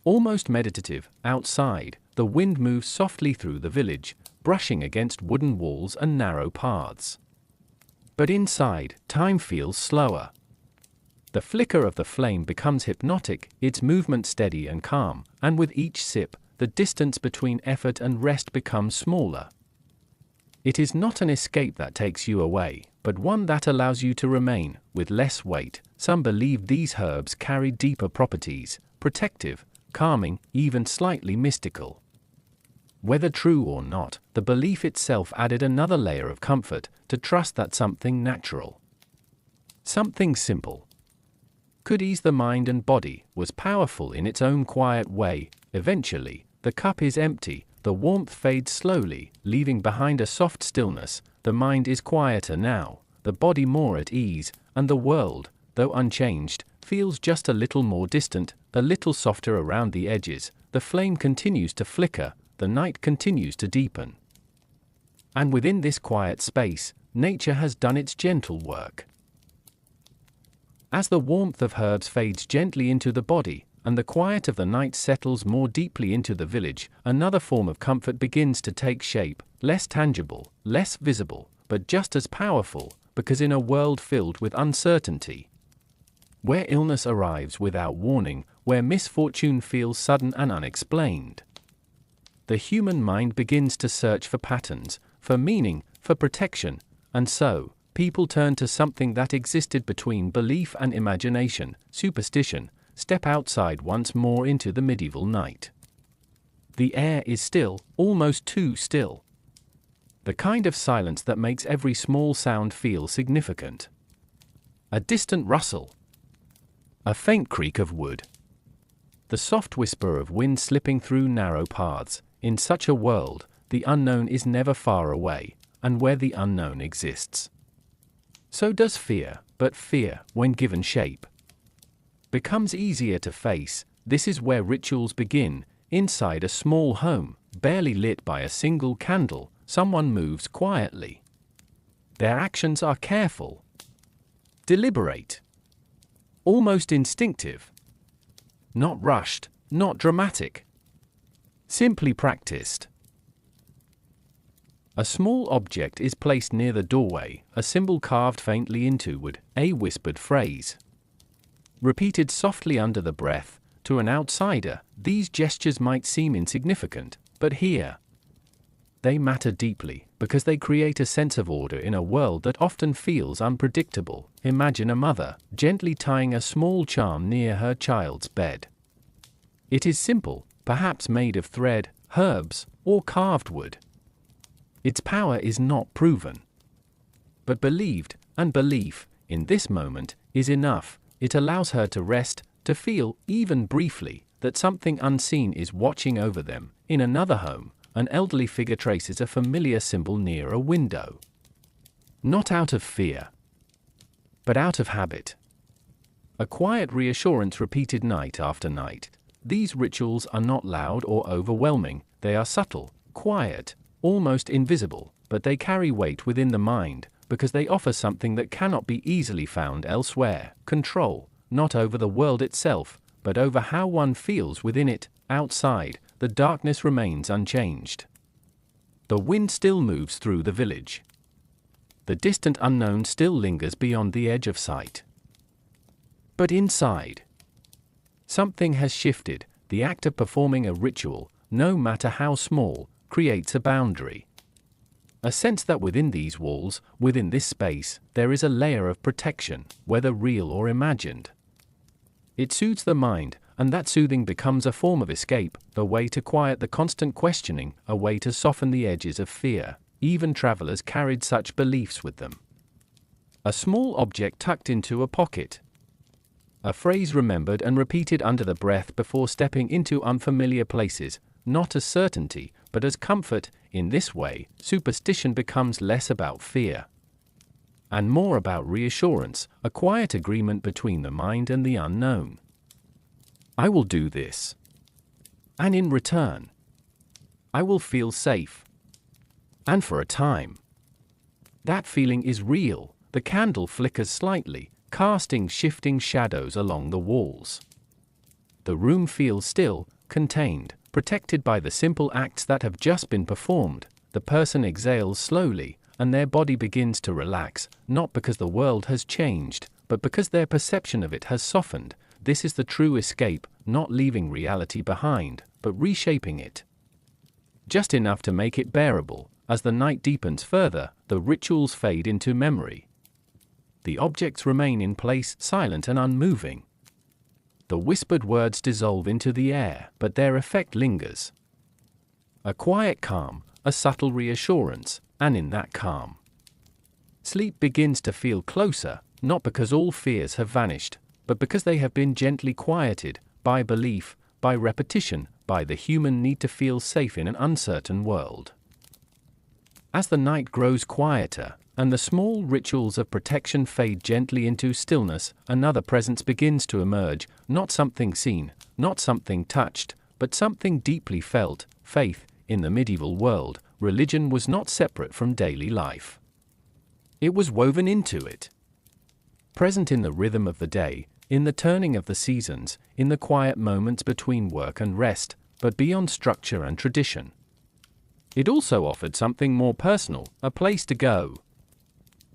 almost meditative. Outside, the wind moves softly through the village, brushing against wooden walls and narrow paths. But inside, time feels slower. The flicker of the flame becomes hypnotic, its movement steady and calm, and with each sip, the distance between effort and rest becomes smaller. It is not an escape that takes you away, but one that allows you to remain, with less weight. Some believe these herbs carry deeper properties, protective, calming, even slightly mystical. Whether true or not, the belief itself added another layer of comfort, to trust that something natural, something simple, could ease the mind and body, was powerful in its own quiet way. Eventually, the cup is empty, the warmth fades slowly, leaving behind a soft stillness. The mind is quieter now, the body more at ease, and the world, though unchanged, feels just a little more distant, a little softer around the edges. The flame continues to flicker, the night continues to deepen. And within this quiet space, nature has done its gentle work. As the warmth of herbs fades gently into the body, and the quiet of the night settles more deeply into the village, another form of comfort begins to take shape, less tangible, less visible, but just as powerful, because in a world filled with uncertainty, where illness arrives without warning, where misfortune feels sudden and unexplained, the human mind begins to search for patterns, for meaning, for protection, and so, people turn to something that existed between belief and imagination, superstition, step outside once more into the medieval night. The air is still, almost too still. The kind of silence that makes every small sound feel significant. A distant rustle. A faint creak of wood. The soft whisper of wind slipping through narrow paths. In such a world, the unknown is never far away, and where the unknown exists, so does fear, but fear, when given shape, becomes easier to face. This is where rituals begin. Inside a small home, barely lit by a single candle, someone moves quietly. Their actions are careful, deliberate, almost instinctive. Not rushed, not dramatic. Simply practiced. A small object is placed near the doorway, a symbol carved faintly into wood, a whispered phrase, repeated softly under the breath. To an outsider, these gestures might seem insignificant, but here, they matter deeply, because they create a sense of order in a world that often feels unpredictable. Imagine a mother, gently tying a small charm near her child's bed. It is simple, perhaps made of thread, herbs, or carved wood. Its power is not proven, but believed, and belief, in this moment, is enough. It allows her to rest, to feel, even briefly, that something unseen is watching over them. In another home, an elderly figure traces a familiar symbol near a window. Not out of fear, but out of habit. A quiet reassurance repeated night after night. These rituals are not loud or overwhelming, they are subtle, quiet, almost invisible, but they carry weight within the mind, because they offer something that cannot be easily found elsewhere: control, not over the world itself, but over how one feels within it. Outside, the darkness remains unchanged. The wind still moves through the village. The distant unknown still lingers beyond the edge of sight. But inside, something has shifted. The act of performing a ritual, no matter how small, creates a boundary. A sense that within these walls, within this space, there is a layer of protection, whether real or imagined. It soothes the mind, and that soothing becomes a form of escape, a way to quiet the constant questioning, a way to soften the edges of fear. Even travelers carried such beliefs with them. A small object tucked into a pocket. A phrase remembered and repeated under the breath before stepping into unfamiliar places, not as certainty, but as comfort. In this way, superstition becomes less about fear and more about reassurance, a quiet agreement between the mind and the unknown. I will do this, and in return, I will feel safe. And for a time, that feeling is real. The candle flickers slightly, casting shifting shadows along the walls. The room feels still, contained, protected by the simple acts that have just been performed. The person exhales slowly, and their body begins to relax, not because the world has changed, but because their perception of it has softened. This is the true escape, not leaving reality behind, but reshaping it. Just enough to make it bearable. As the night deepens further, the rituals fade into memory. The objects remain in place, silent and unmoving. The whispered words dissolve into the air, but their effect lingers. A quiet calm, a subtle reassurance, and in that calm, sleep begins to feel closer, not because all fears have vanished, but because they have been gently quieted, by belief, by repetition, by the human need to feel safe in an uncertain world. As the night grows quieter, and the small rituals of protection fade gently into stillness, another presence begins to emerge, not something seen, not something touched, but something deeply felt: faith. In the medieval world, religion was not separate from daily life. It was woven into it. Present in the rhythm of the day, in the turning of the seasons, in the quiet moments between work and rest, but beyond structure and tradition. It also offered something more personal, a place to go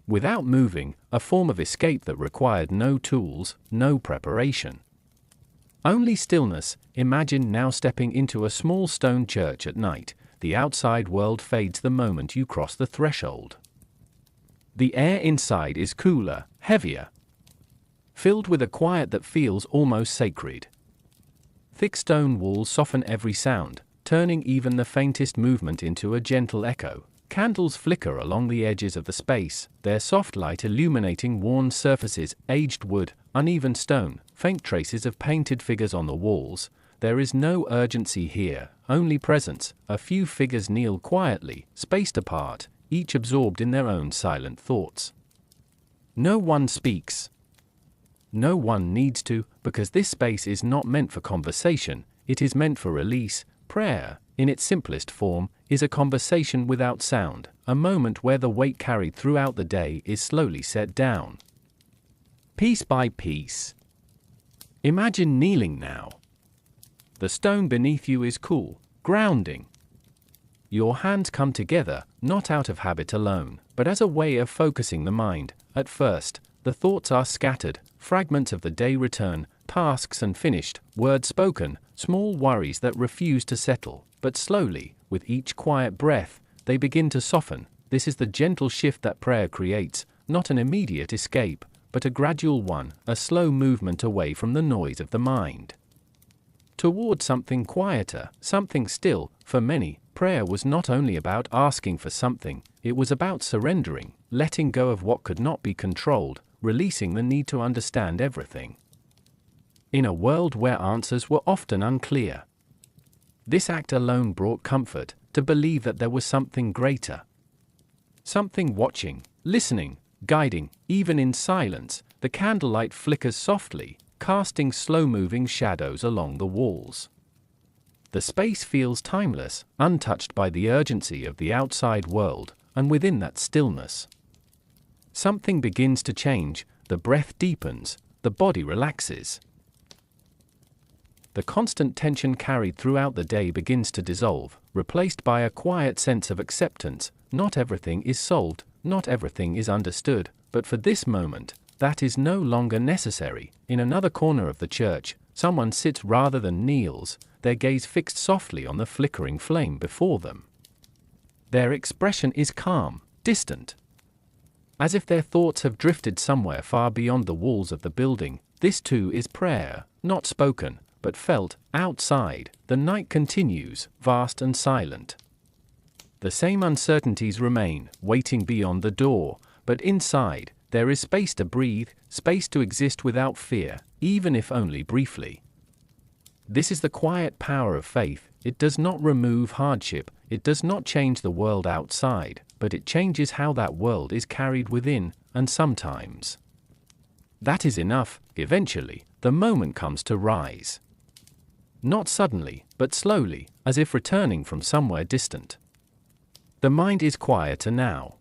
without moving, a form of escape that required no tools, no preparation. Only stillness. Imagine now stepping into a small stone church at night. The outside world fades the moment you cross the threshold. The air inside is cooler, heavier, filled with a quiet that feels almost sacred. Thick stone walls soften every sound, turning even the faintest movement into a gentle echo. Candles flicker along the edges of the space, their soft light illuminating worn surfaces, aged wood, uneven stone, faint traces of painted figures on the walls. There is no urgency here, only presence. A few figures kneel quietly, spaced apart, each absorbed in their own silent thoughts. No one speaks. No one needs to, because this space is not meant for conversation, it is meant for release. Prayer, in its simplest form, is a conversation without sound, a moment where the weight carried throughout the day is slowly set down, piece by piece. Imagine kneeling now. The stone beneath you is cool, grounding. Your hands come together, not out of habit alone, but as a way of focusing the mind. At first, the thoughts are scattered, fragments of the day return, tasks unfinished, words spoken, small worries that refuse to settle, but slowly, with each quiet breath, they begin to soften. This is the gentle shift that prayer creates, not an immediate escape, but a gradual one, a slow movement away from the noise of the mind, toward something quieter, something still. For many, prayer was not only about asking for something, it was about surrendering, letting go of what could not be controlled, releasing the need to understand everything. In a world where answers were often unclear, this act alone brought comfort, to believe that there was something greater. Something watching, listening, guiding. Even in silence, the candlelight flickers softly, casting slow-moving shadows along the walls. The space feels timeless, untouched by the urgency of the outside world, and within that stillness, something begins to change. The breath deepens, the body relaxes. The constant tension carried throughout the day begins to dissolve, replaced by a quiet sense of acceptance. Not everything is solved, not everything is understood, but for this moment, that is no longer necessary. In another corner of the church, someone sits rather than kneels, their gaze fixed softly on the flickering flame before them. Their expression is calm, distant, as if their thoughts have drifted somewhere far beyond the walls of the building. This too is prayer, not spoken, but felt. Outside, the night continues, vast and silent. The same uncertainties remain, waiting beyond the door, but inside, there is space to breathe, space to exist without fear, even if only briefly. This is the quiet power of faith. It does not remove hardship, it does not change the world outside, but it changes how that world is carried within, and sometimes that is enough. Eventually, the moment comes to rise. Not suddenly, but slowly, as if returning from somewhere distant. The mind is quieter now.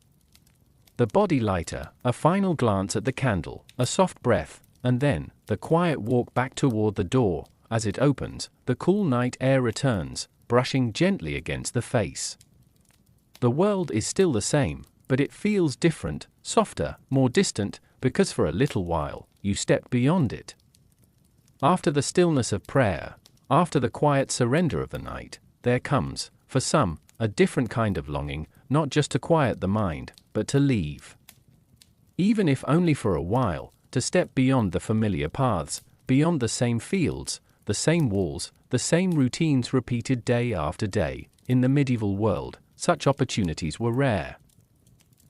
The body lighter, a final glance at the candle, a soft breath, and then, the quiet walk back toward the door. As it opens, the cool night air returns, brushing gently against the face. The world is still the same, but it feels different, softer, more distant, because for a little while, you step beyond it. After the stillness of prayer, after the quiet surrender of the night, there comes, for some, a different kind of longing, not just to quiet the mind, but to leave. Even if only for a while, to step beyond the familiar paths, beyond the same fields, the same walls, the same routines repeated day after day. In the medieval world, such opportunities were rare.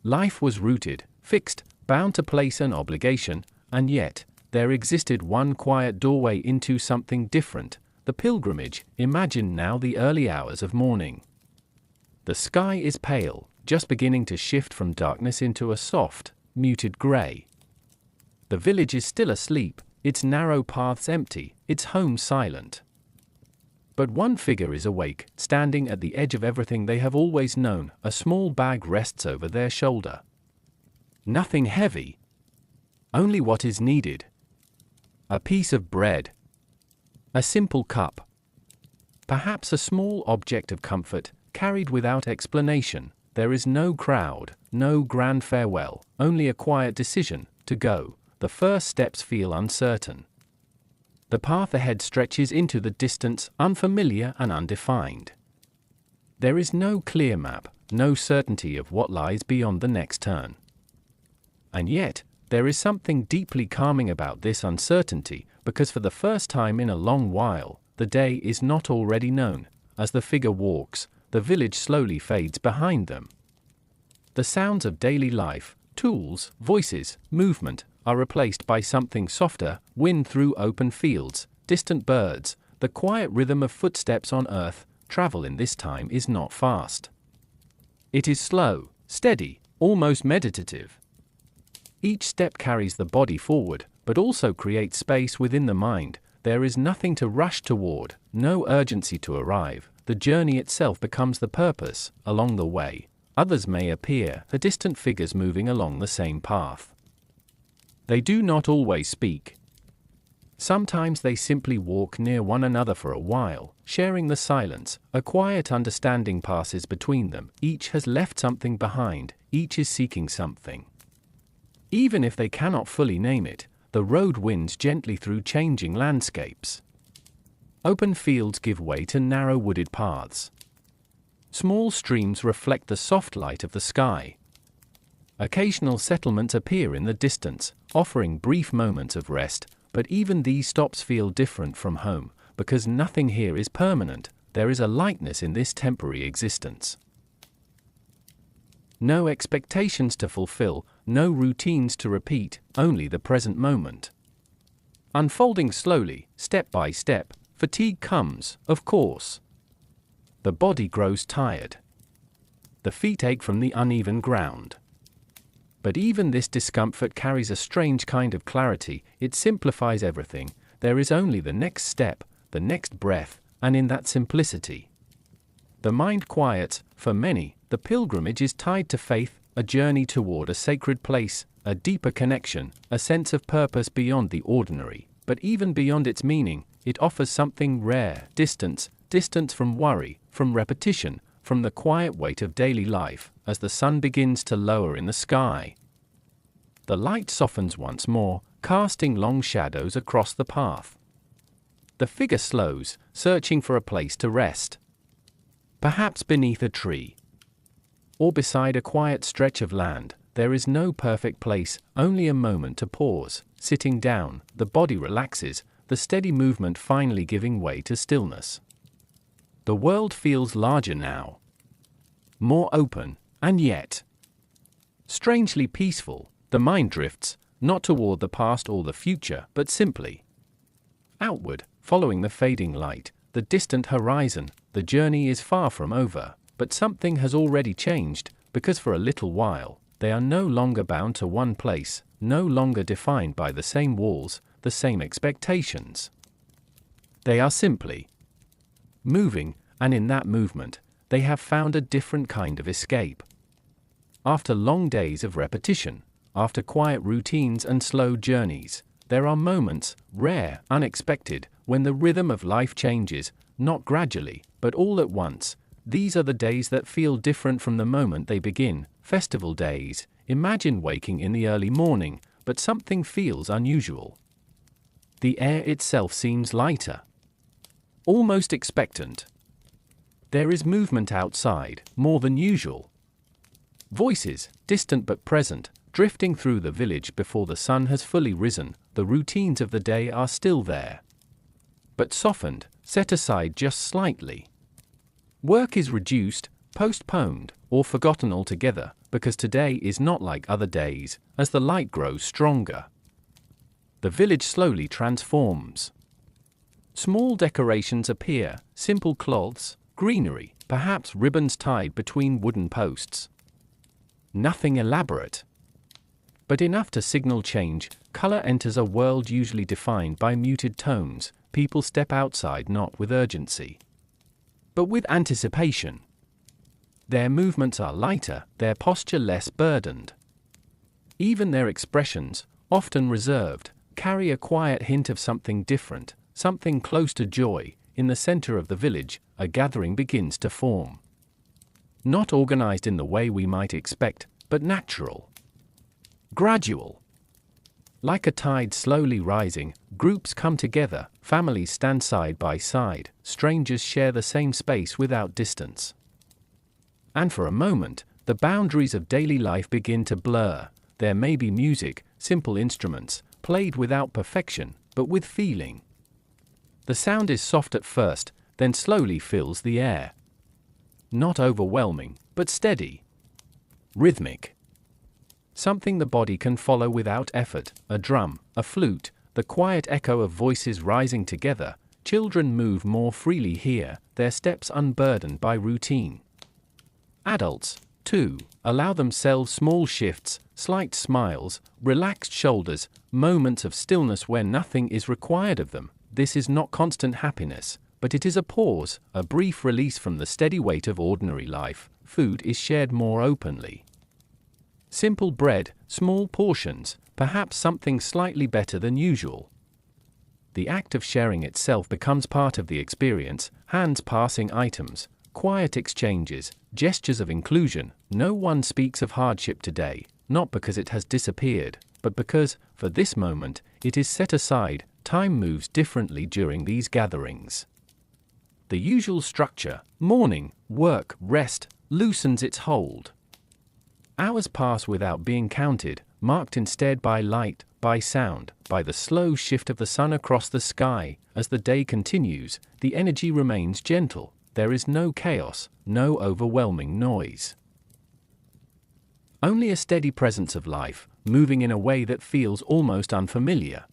Life was rooted, fixed, bound to place and obligation, and yet, there existed one quiet doorway into something different, the pilgrimage. Imagine now the early hours of morning. The sky is pale, just beginning to shift from darkness into a soft, muted gray. The village is still asleep, its narrow paths empty, its home silent. But one figure is awake, standing at the edge of everything they have always known. A small bag rests over their shoulder. Nothing heavy. Only what is needed. A piece of bread. A simple cup. Perhaps a small object of comfort, carried without explanation. There is no crowd, no grand farewell, only a quiet decision to go. The first steps feel uncertain. The path ahead stretches into the distance, unfamiliar and undefined. There is no clear map, no certainty of what lies beyond the next turn. And yet, there is something deeply calming about this uncertainty, because for the first time in a long while, the day is not already known. As the figure walks, the village slowly fades behind them. The sounds of daily life, tools, voices, movement, are replaced by something softer, wind through open fields, distant birds, the quiet rhythm of footsteps on earth. Travel in this time is not fast. It is slow, steady, almost meditative. Each step carries the body forward, but also creates space within the mind. There is nothing to rush toward, no urgency to arrive. The journey itself becomes the purpose. Along the way, others may appear, the distant figures moving along the same path. They do not always speak. Sometimes they simply walk near one another for a while, sharing the silence. A quiet understanding passes between them. Each has left something behind, each is seeking something. Even if they cannot fully name it, the road winds gently through changing landscapes. Open fields give way to narrow wooded paths. Small streams reflect the soft light of the sky. Occasional settlements appear in the distance, offering brief moments of rest, but even these stops feel different from home, because nothing here is permanent. There is a lightness in this temporary existence. No expectations to fulfill, no routines to repeat, only the present moment. Unfolding slowly, step by step, fatigue comes, of course. The body grows tired. The feet ache from the uneven ground. But even this discomfort carries a strange kind of clarity. It simplifies everything. There is only the next step, the next breath, and in that simplicity, the mind quiets. For many, the pilgrimage is tied to faith, a journey toward a sacred place, a deeper connection, a sense of purpose beyond the ordinary. But even beyond its meaning, it offers something rare: distance from worry, from repetition, from the quiet weight of daily life. As the sun begins to lower in the sky, the light softens once more, casting long shadows across the path. The figure slows, searching for a place to rest. Perhaps beneath a tree, or beside a quiet stretch of land. There is no perfect place, only a moment to pause. Sitting down, the body relaxes, the steady movement finally giving way to stillness. The world feels larger now, more open, and yet strangely peaceful. The mind drifts, not toward the past or the future, but simply outward, following the fading light, the distant horizon. The journey is far from over, but something has already changed, because for a little while, they are no longer bound to one place, no longer defined by the same walls, the same expectations. They are simply moving, and in that movement, they have found a different kind of escape. After long days of repetition, after quiet routines and slow journeys, there are moments, rare, unexpected, when the rhythm of life changes, not gradually, but all at once. These are the days that feel different from the moment they begin. Festival days. Imagine waking in the early morning, but something feels unusual. The air itself seems lighter, almost expectant. There is movement outside, more than usual. Voices, distant but present, drifting through the village before the sun has fully risen. The routines of the day are still there, but softened, set aside just slightly. Work is reduced, postponed, or forgotten altogether, because today is not like other days. As the light grows stronger, the village slowly transforms. Small decorations appear, simple cloths, greenery, perhaps ribbons tied between wooden posts. Nothing elaborate, but enough to signal change. Color enters a world usually defined by muted tones. People step outside not with urgency, but with anticipation. Their movements are lighter, their posture less burdened. Even their expressions, often reserved, carry a quiet hint of something different, something close to joy. In the center of the village, a gathering begins to form. Not organized in the way we might expect, but natural. Gradual. Like a tide slowly rising, groups come together, families stand side by side, strangers share the same space without distance. And for a moment, the boundaries of daily life begin to blur. There may be music, simple instruments, played without perfection, but with feeling. The sound is soft at first, then slowly fills the air. Not overwhelming, but steady. Rhythmic. Something the body can follow without effort, a drum, a flute, the quiet echo of voices rising together. Children move more freely here, their steps unburdened by routine. Adults, too, allow themselves small shifts, slight smiles, relaxed shoulders, moments of stillness where nothing is required of them. This is not constant happiness, but it is a pause, a brief release from the steady weight of ordinary life. Food is shared more openly. Simple bread, small portions, perhaps something slightly better than usual. The act of sharing itself becomes part of the experience, hands passing items, quiet exchanges, gestures of inclusion. No one speaks of hardship today, not because it has disappeared, but because, for this moment, it is set aside. Time moves differently during these gatherings. The usual structure, morning, work, rest, loosens its hold. Hours pass without being counted, marked instead by light, by sound, by the slow shift of the sun across the sky. As the day continues, the energy remains gentle. There is no chaos, no overwhelming noise. Only a steady presence of life, moving in a way that feels almost unfamiliar.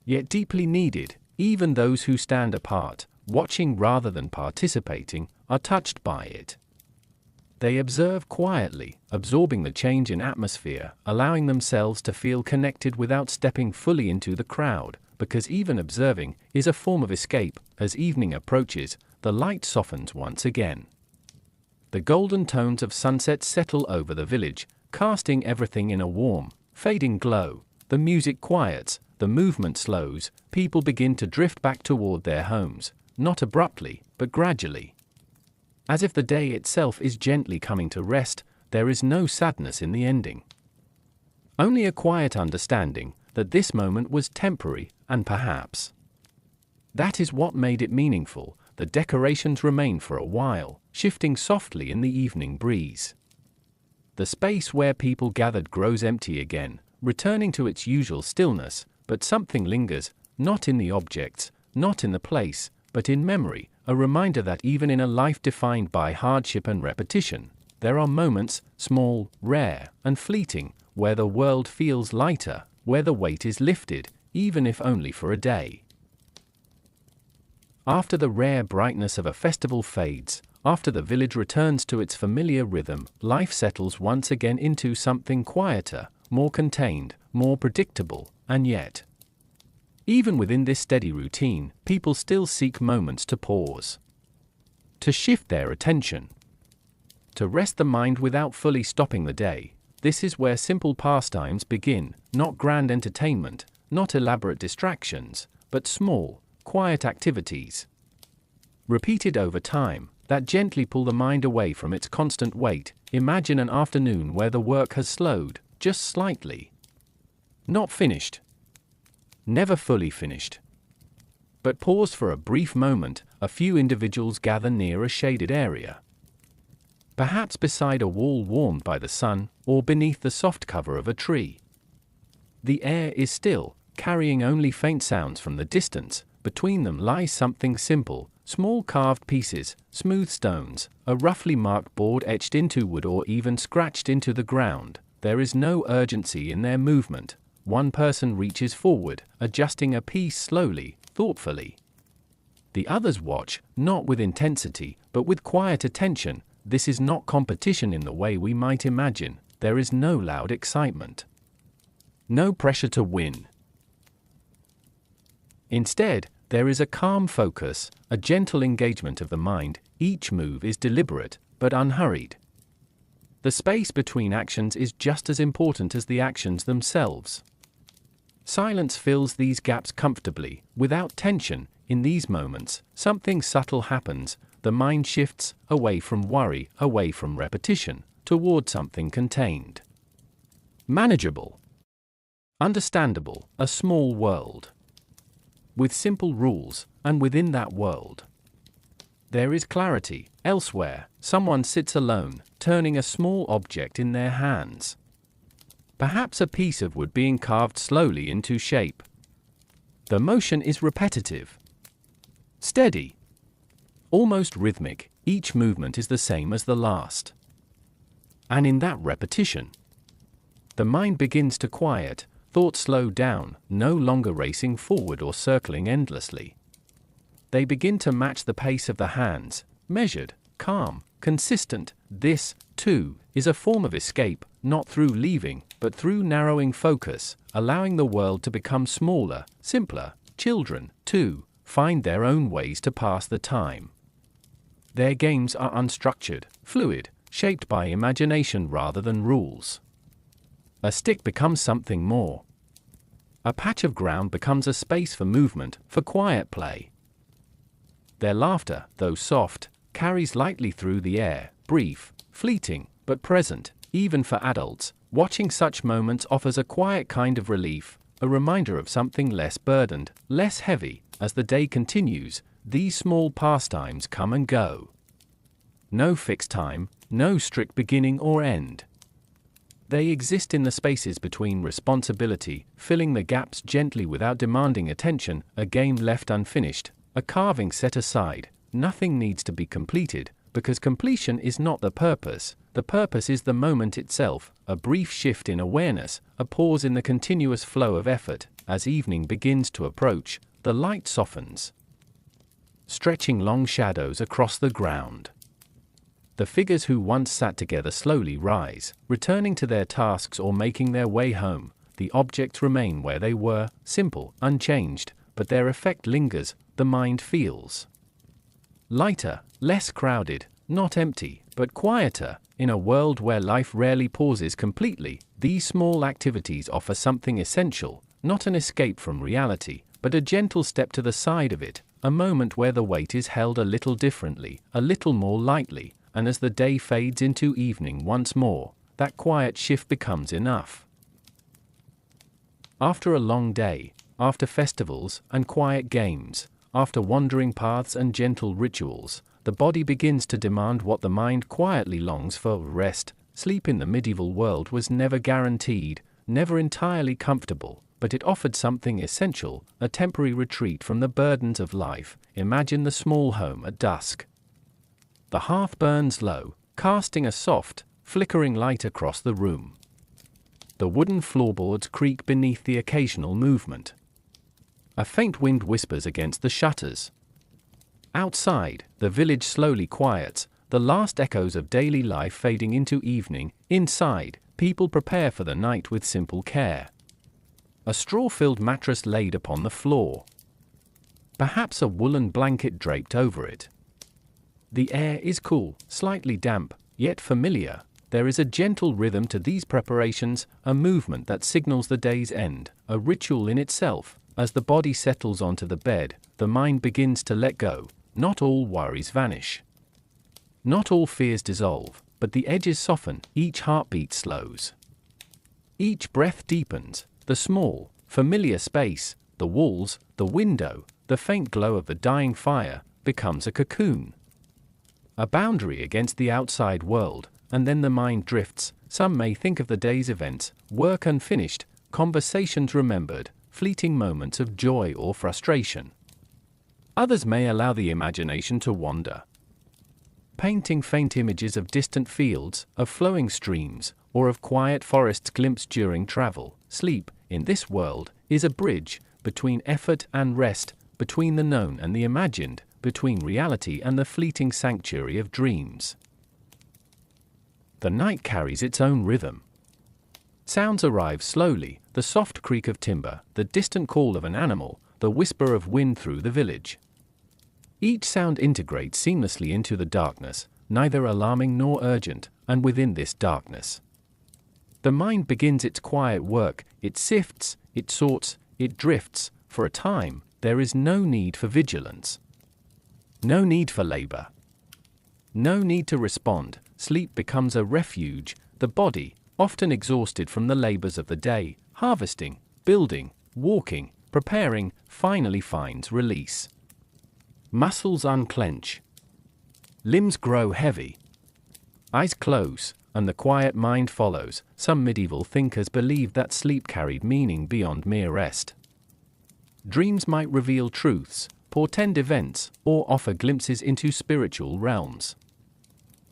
Yet deeply needed. Even those who stand apart, watching rather than participating, are touched by it. They observe quietly, absorbing the change in atmosphere, allowing themselves to feel connected without stepping fully into the crowd, because even observing is a form of escape. As evening approaches, the light softens once again. The golden tones of sunset settle over the village, casting everything in a warm, fading glow. The music quiets, the movement slows, people begin to drift back toward their homes, not abruptly, but gradually. As if the day itself is gently coming to rest, there is no sadness in the ending. Only a quiet understanding that this moment was temporary, and perhaps that is what made it meaningful. The decorations remain for a while, shifting softly in the evening breeze. The space where people gathered grows empty again, returning to its usual stillness, but something lingers, not in the objects, not in the place, but in memory, a reminder that even in a life defined by hardship and repetition, there are moments, small, rare, and fleeting, where the world feels lighter, where the weight is lifted, even if only for a day. After the rare brightness of a festival fades, after the village returns to its familiar rhythm, life settles once again into something quieter, more contained, more predictable, and yet, even within this steady routine, people still seek moments to pause, to shift their attention, to rest the mind without fully stopping the day. This is where simple pastimes begin, not grand entertainment, not elaborate distractions, but small, quiet activities, repeated over time, that gently pull the mind away from its constant weight. Imagine an afternoon where the work has slowed, just slightly. Not finished. Never fully finished. But pause for a brief moment. A few individuals gather near a shaded area. Perhaps beside a wall warmed by the sun, or beneath the soft cover of a tree. The air is still, carrying only faint sounds from the distance. Between them lies something simple, small carved pieces, smooth stones, a roughly marked board etched into wood or even scratched into the ground. There is no urgency in their movement. One person reaches forward, adjusting a piece slowly, thoughtfully. The others watch, not with intensity, but with quiet attention. This is not competition in the way we might imagine. There is no loud excitement. No pressure to win. Instead, there is a calm focus, a gentle engagement of the mind. Each move is deliberate, but unhurried. The space between actions is just as important as the actions themselves. Silence fills these gaps comfortably, without tension. In these moments, something subtle happens. The mind shifts away from worry, away from repetition, toward something contained, manageable, understandable, a small world, with simple rules, and within that world, there is clarity. Elsewhere, someone sits alone, turning a small object in their hands. Perhaps a piece of wood being carved slowly into shape. The motion is repetitive, steady, almost rhythmic. Each movement is the same as the last. And in that repetition, the mind begins to quiet, thoughts slow down, no longer racing forward or circling endlessly. They begin to match the pace of the hands, measured, calm, consistent. This, too, is a form of escape, not through leaving, but through narrowing focus, allowing the world to become smaller, simpler. Children, too, find their own ways to pass the time. Their games are unstructured, fluid, shaped by imagination rather than rules. A stick becomes something more. A patch of ground becomes a space for movement, for quiet play. Their laughter, though soft, carries lightly through the air, brief, fleeting, but present. Even for adults, watching such moments offers a quiet kind of relief, a reminder of something less burdened, less heavy. As the day continues, these small pastimes come and go. No fixed time, no strict beginning or end. They exist in the spaces between responsibility, filling the gaps gently without demanding attention. A game left unfinished, a carving set aside. Nothing needs to be completed, because completion is not the purpose. The purpose is the moment itself, a brief shift in awareness, a pause in the continuous flow of effort. As evening begins to approach, the light softens, stretching long shadows across the ground. The figures who once sat together slowly rise, returning to their tasks or making their way home. The objects remain where they were, simple, unchanged, but their effect lingers. The mind feels lighter, less crowded, not empty, but quieter. In a world where life rarely pauses completely, these small activities offer something essential, not an escape from reality, but a gentle step to the side of it, a moment where the weight is held a little differently, a little more lightly. And as the day fades into evening once more, that quiet shift becomes enough. After a long day, after festivals and quiet games, after wandering paths and gentle rituals, the body begins to demand what the mind quietly longs for: rest. Sleep in the medieval world was never guaranteed, never entirely comfortable, but it offered something essential, a temporary retreat from the burdens of life. Imagine the small home at dusk. The hearth burns low, casting a soft, flickering light across the room. The wooden floorboards creak beneath the occasional movement. A faint wind whispers against the shutters. Outside, the village slowly quiets, the last echoes of daily life fading into evening. Inside, people prepare for the night with simple care. A straw-filled mattress laid upon the floor. Perhaps a woolen blanket draped over it. The air is cool, slightly damp, yet familiar. There is a gentle rhythm to these preparations, a movement that signals the day's end, a ritual in itself. As the body settles onto the bed, the mind begins to let go. Not all worries vanish. Not all fears dissolve, but the edges soften. Each heartbeat slows. Each breath deepens. The small, familiar space, the walls, the window, the faint glow of the dying fire, becomes a cocoon. A boundary against the outside world, and then the mind drifts. Some may think of the day's events, work unfinished, conversations remembered, fleeting moments of joy or frustration. Others may allow the imagination to wander, painting faint images of distant fields, of flowing streams, or of quiet forests glimpsed during travel. Sleep, in this world, is a bridge between effort and rest, between the known and the imagined, between reality and the fleeting sanctuary of dreams. The night carries its own rhythm. Sounds arrive slowly, the soft creak of timber, the distant call of an animal, the whisper of wind through the village. Each sound integrates seamlessly into the darkness, neither alarming nor urgent, and within this darkness, the mind begins its quiet work. It sifts, it sorts, it drifts. For a time, there is no need for vigilance. No need for labor. No need to respond. Sleep becomes a refuge. The body, often exhausted from the labors of the day, harvesting, building, walking, preparing, finally finds release. Muscles unclench. Limbs grow heavy. Eyes close, and the quiet mind follows. Some medieval thinkers believed that sleep carried meaning beyond mere rest. Dreams might reveal truths, portend events, or offer glimpses into spiritual realms.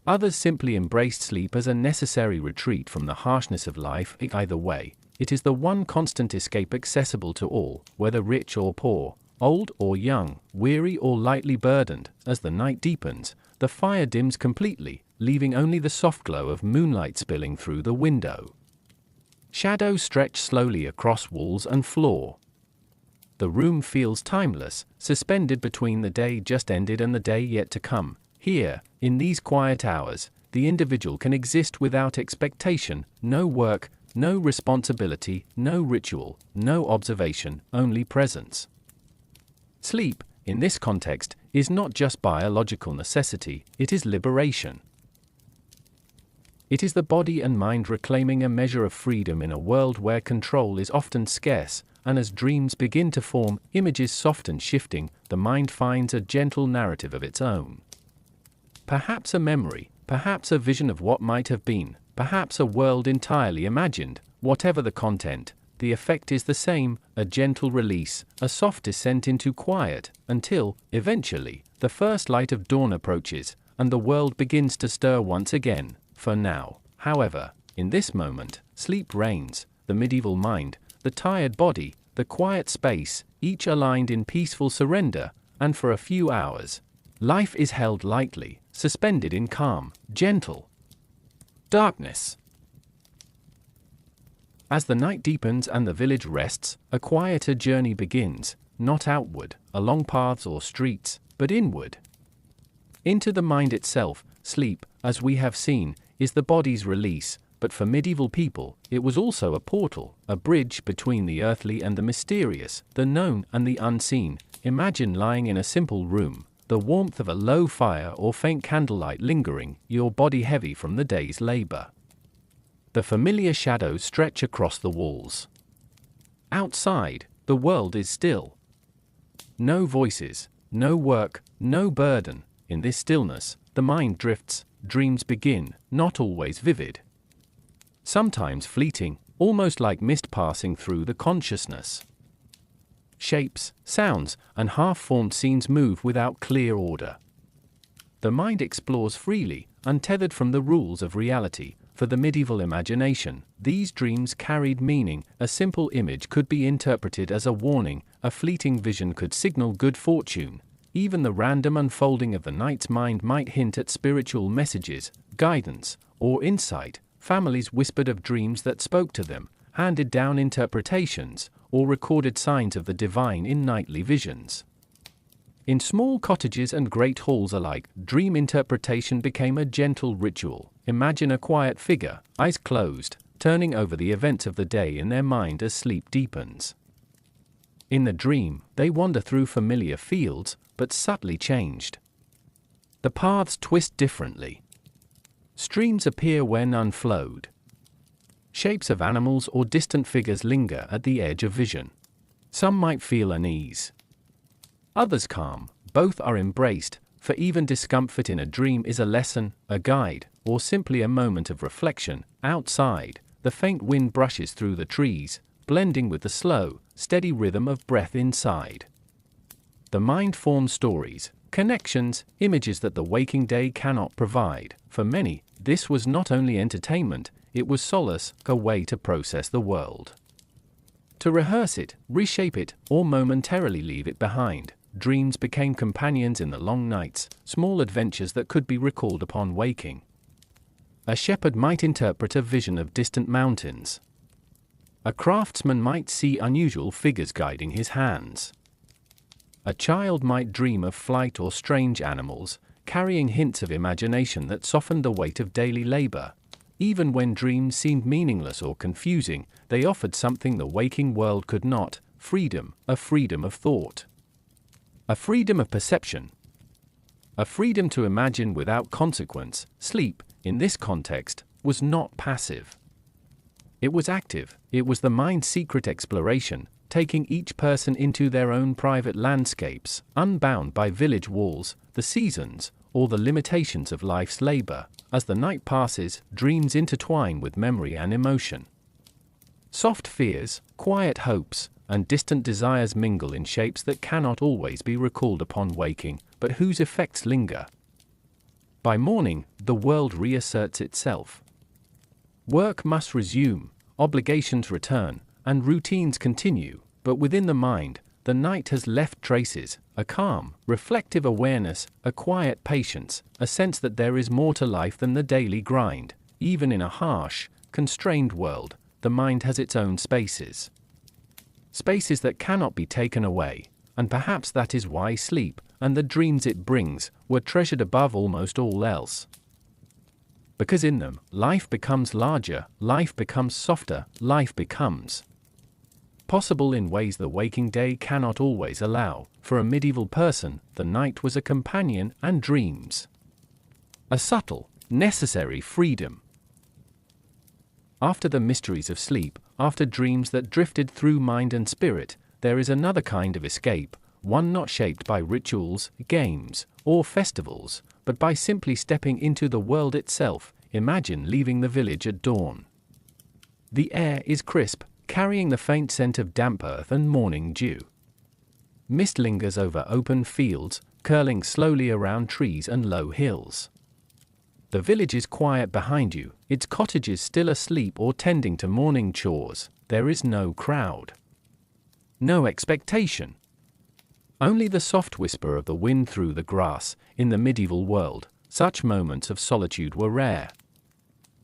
Others simply embraced sleep as a necessary retreat from the harshness of life. Either way, it is the one constant escape accessible to all, whether rich or poor, old or young, weary or lightly burdened. As the night deepens, the fire dims completely, leaving only the soft glow of moonlight spilling through the window. Shadows stretch slowly across walls and floor. The room feels timeless, suspended between the day just ended and the day yet to come. Here, in these quiet hours, the individual can exist without expectation, no work, no responsibility, no ritual, no observation, only presence. Sleep, in this context, is not just biological necessity, it is liberation. It is the body and mind reclaiming a measure of freedom in a world where control is often scarce, and as dreams begin to form, images soft and shifting, the mind finds a gentle narrative of its own. Perhaps a memory, perhaps a vision of what might have been, perhaps a world entirely imagined. Whatever the content, the effect is the same, a gentle release, a soft descent into quiet, until, eventually, the first light of dawn approaches, and the world begins to stir once again. For now, however, in this moment, sleep reigns, the medieval mind, the tired body, the quiet space, each aligned in peaceful surrender, and for a few hours, life is held lightly, suspended in calm, gentle darkness. As the night deepens and the village rests, a quieter journey begins, not outward, along paths or streets, but inward. Into the mind itself. Sleep, as we have seen, is the body's release, but for medieval people, it was also a portal, a bridge between the earthly and the mysterious, the known and the unseen. Imagine lying in a simple room, the warmth of a low fire or faint candlelight lingering, your body heavy from the day's labor. The familiar shadows stretch across the walls. Outside, the world is still. No voices, no work, no burden. In this stillness, the mind drifts, dreams begin, not always vivid. Sometimes fleeting, almost like mist passing through the consciousness. Shapes, sounds, and half-formed scenes move without clear order. The mind explores freely, untethered from the rules of reality. For the medieval imagination, these dreams carried meaning. A simple image could be interpreted as a warning, a fleeting vision could signal good fortune. Even the random unfolding of the night's mind might hint at spiritual messages, guidance, or insight. Families whispered of dreams that spoke to them, handed down interpretations, or recorded signs of the divine in nightly visions. In small cottages and great halls alike, dream interpretation became a gentle ritual. Imagine a quiet figure, eyes closed, turning over the events of the day in their mind as sleep deepens. In the dream, they wander through familiar fields, but subtly changed. The paths twist differently. Streams appear where none flowed. Shapes of animals or distant figures linger at the edge of vision. Some might feel unease. Others calm. Both are embraced, for even discomfort in a dream is a lesson, a guide, or simply a moment of reflection. Outside, the faint wind brushes through the trees, blending with the slow, steady rhythm of breath inside. The mind forms stories, connections, images that the waking day cannot provide. For many, this was not only entertainment, it was solace, a way to process the world. To rehearse it, reshape it, or momentarily leave it behind. Dreams became companions in the long nights, small adventures that could be recalled upon waking. A shepherd might interpret a vision of distant mountains. A craftsman might see unusual figures guiding his hands. A child might dream of flight or strange animals, carrying hints of imagination that softened the weight of daily labor. Even when dreams seemed meaningless or confusing, they offered something the waking world could not: freedom, a freedom of thought, a freedom of perception, a freedom to imagine without consequence. Sleep, in this context, was not passive. It was active. It was the mind's secret exploration, taking each person into their own private landscapes, unbound by village walls, the seasons, or the limitations of life's labor. As the night passes, dreams intertwine with memory and emotion. Soft fears, quiet hopes, and distant desires mingle in shapes that cannot always be recalled upon waking, but whose effects linger. By morning, the world reasserts itself. Work must resume, obligations return, and routines continue, but within the mind, the night has left traces: a calm, reflective awareness, a quiet patience, a sense that there is more to life than the daily grind. Even in a harsh, constrained world, the mind has its own spaces. Spaces that cannot be taken away, and perhaps that is why sleep, and the dreams it brings, were treasured above almost all else. Because in them, life becomes larger, life becomes softer, life becomes possible in ways the waking day cannot always allow. For a medieval person, the night was a companion, and dreams a subtle, necessary freedom. After the mysteries of sleep, after dreams that drifted through mind and spirit, there is another kind of escape, one not shaped by rituals, games, or festivals, but by simply stepping into the world itself. Imagine leaving the village at dawn. The air is crisp, carrying the faint scent of damp earth and morning dew. Mist lingers over open fields, curling slowly around trees and low hills. The village is quiet behind you, its cottages still asleep or tending to morning chores. There is no crowd, no expectation. Only the soft whisper of the wind through the grass. In the medieval world, such moments of solitude were rare.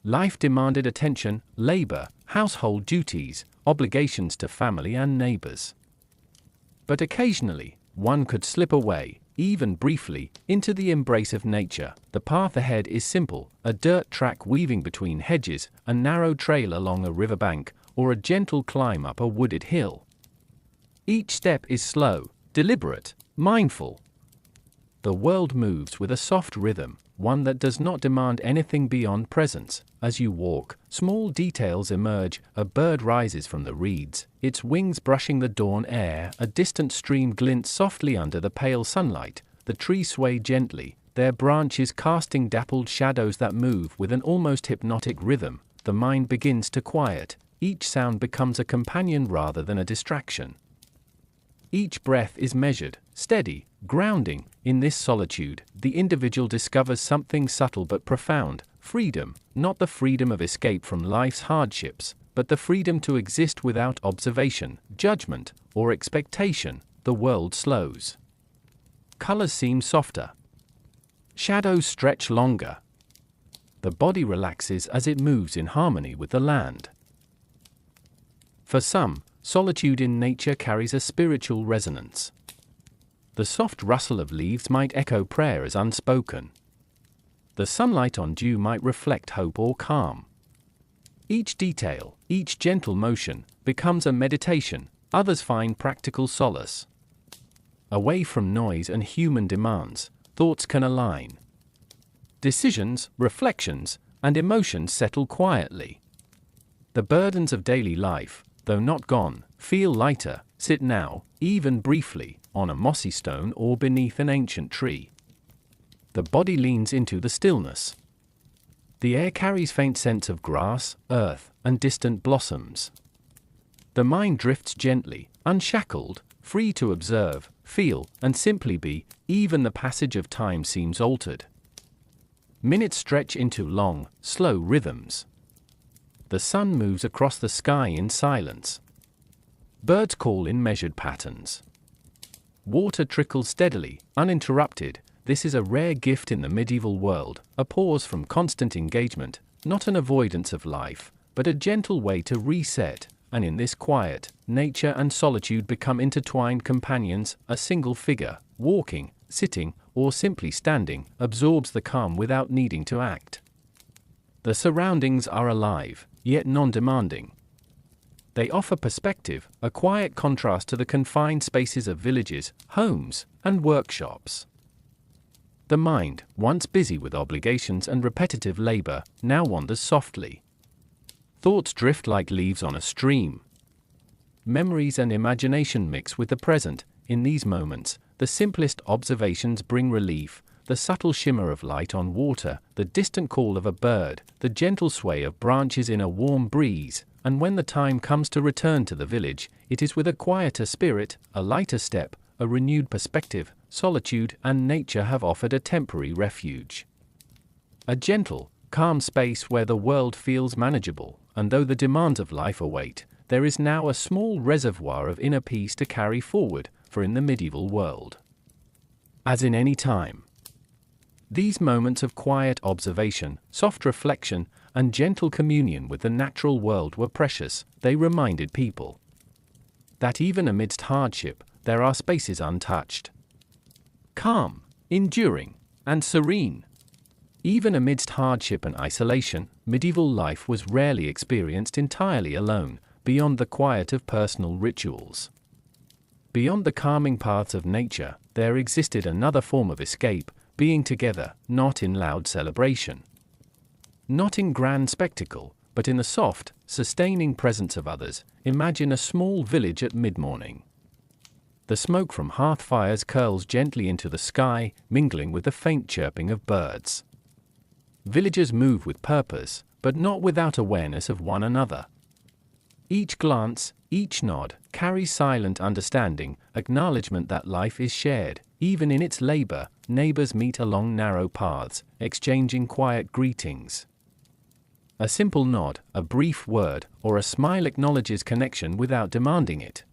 Life demanded attention, labor, household duties, obligations to family and neighbors. But occasionally, one could slip away, even briefly, into the embrace of nature. The path ahead is simple: a dirt track weaving between hedges, a narrow trail along a riverbank, or a gentle climb up a wooded hill. Each step is slow, deliberate, mindful. The world moves with a soft rhythm, one that does not demand anything beyond presence. As you walk, small details emerge: a bird rises from the reeds, its wings brushing the dawn air, a distant stream glints softly under the pale sunlight, the trees sway gently, their branches casting dappled shadows that move with an almost hypnotic rhythm. The mind begins to quiet, each sound becomes a companion rather than a distraction. Each breath is measured, steady, grounding. In this solitude, the individual discovers something subtle but profound: freedom, not the freedom of escape from life's hardships, but the freedom to exist without observation, judgment, or expectation. The world slows. Colors seem softer. Shadows stretch longer. The body relaxes as it moves in harmony with the land. For some, solitude in nature carries a spiritual resonance. The soft rustle of leaves might echo prayers unspoken. The sunlight on dew might reflect hope or calm. Each detail, each gentle motion, becomes a meditation. Others find practical solace. Away from noise and human demands, thoughts can align. Decisions, reflections, and emotions settle quietly. The burdens of daily life, though not gone, feel lighter. Sit now, even briefly, on a mossy stone or beneath an ancient tree. The body leans into the stillness. The air carries faint scents of grass, earth, and distant blossoms. The mind drifts gently, unshackled, free to observe, feel, and simply be. Even the passage of time seems altered. Minutes stretch into long, slow rhythms. The sun moves across the sky in silence. Birds call in measured patterns. Water trickles steadily, uninterrupted. This is a rare gift in the medieval world, a pause from constant engagement, not an avoidance of life, but a gentle way to reset. And in this quiet, nature and solitude become intertwined companions. A single figure, walking, sitting, or simply standing, absorbs the calm without needing to act. The surroundings are alive, yet non-demanding. They offer perspective, a quiet contrast to the confined spaces of villages, homes, and workshops. The mind, once busy with obligations and repetitive labor, now wanders softly. Thoughts drift like leaves on a stream. Memories and imagination mix with the present. In these moments, the simplest observations bring relief: the subtle shimmer of light on water, the distant call of a bird, the gentle sway of branches in a warm breeze. And when the time comes to return to the village, it is with a quieter spirit, a lighter step, a renewed perspective. Solitude and nature have offered a temporary refuge. A gentle, calm space where the world feels manageable, and though the demands of life await, there is now a small reservoir of inner peace to carry forward, for in the medieval world, as in any time, these moments of quiet observation, soft reflection, and gentle communion with the natural world were precious. They reminded people that even amidst hardship, there are spaces untouched, calm, enduring, and serene. Even amidst hardship and isolation, medieval life was rarely experienced entirely alone, beyond the quiet of personal rituals. Beyond the calming paths of nature, there existed another form of escape: being together, not in loud celebration, not in grand spectacle, but in the soft, sustaining presence of others. Imagine a small village at mid-morning. The smoke from hearth fires curls gently into the sky, mingling with the faint chirping of birds. Villagers move with purpose, but not without awareness of one another. Each glance, each nod, carries silent understanding, acknowledgement that life is shared. Even in its labor, neighbors meet along narrow paths, exchanging quiet greetings. A simple nod, a brief word, or a smile acknowledges connection without demanding it.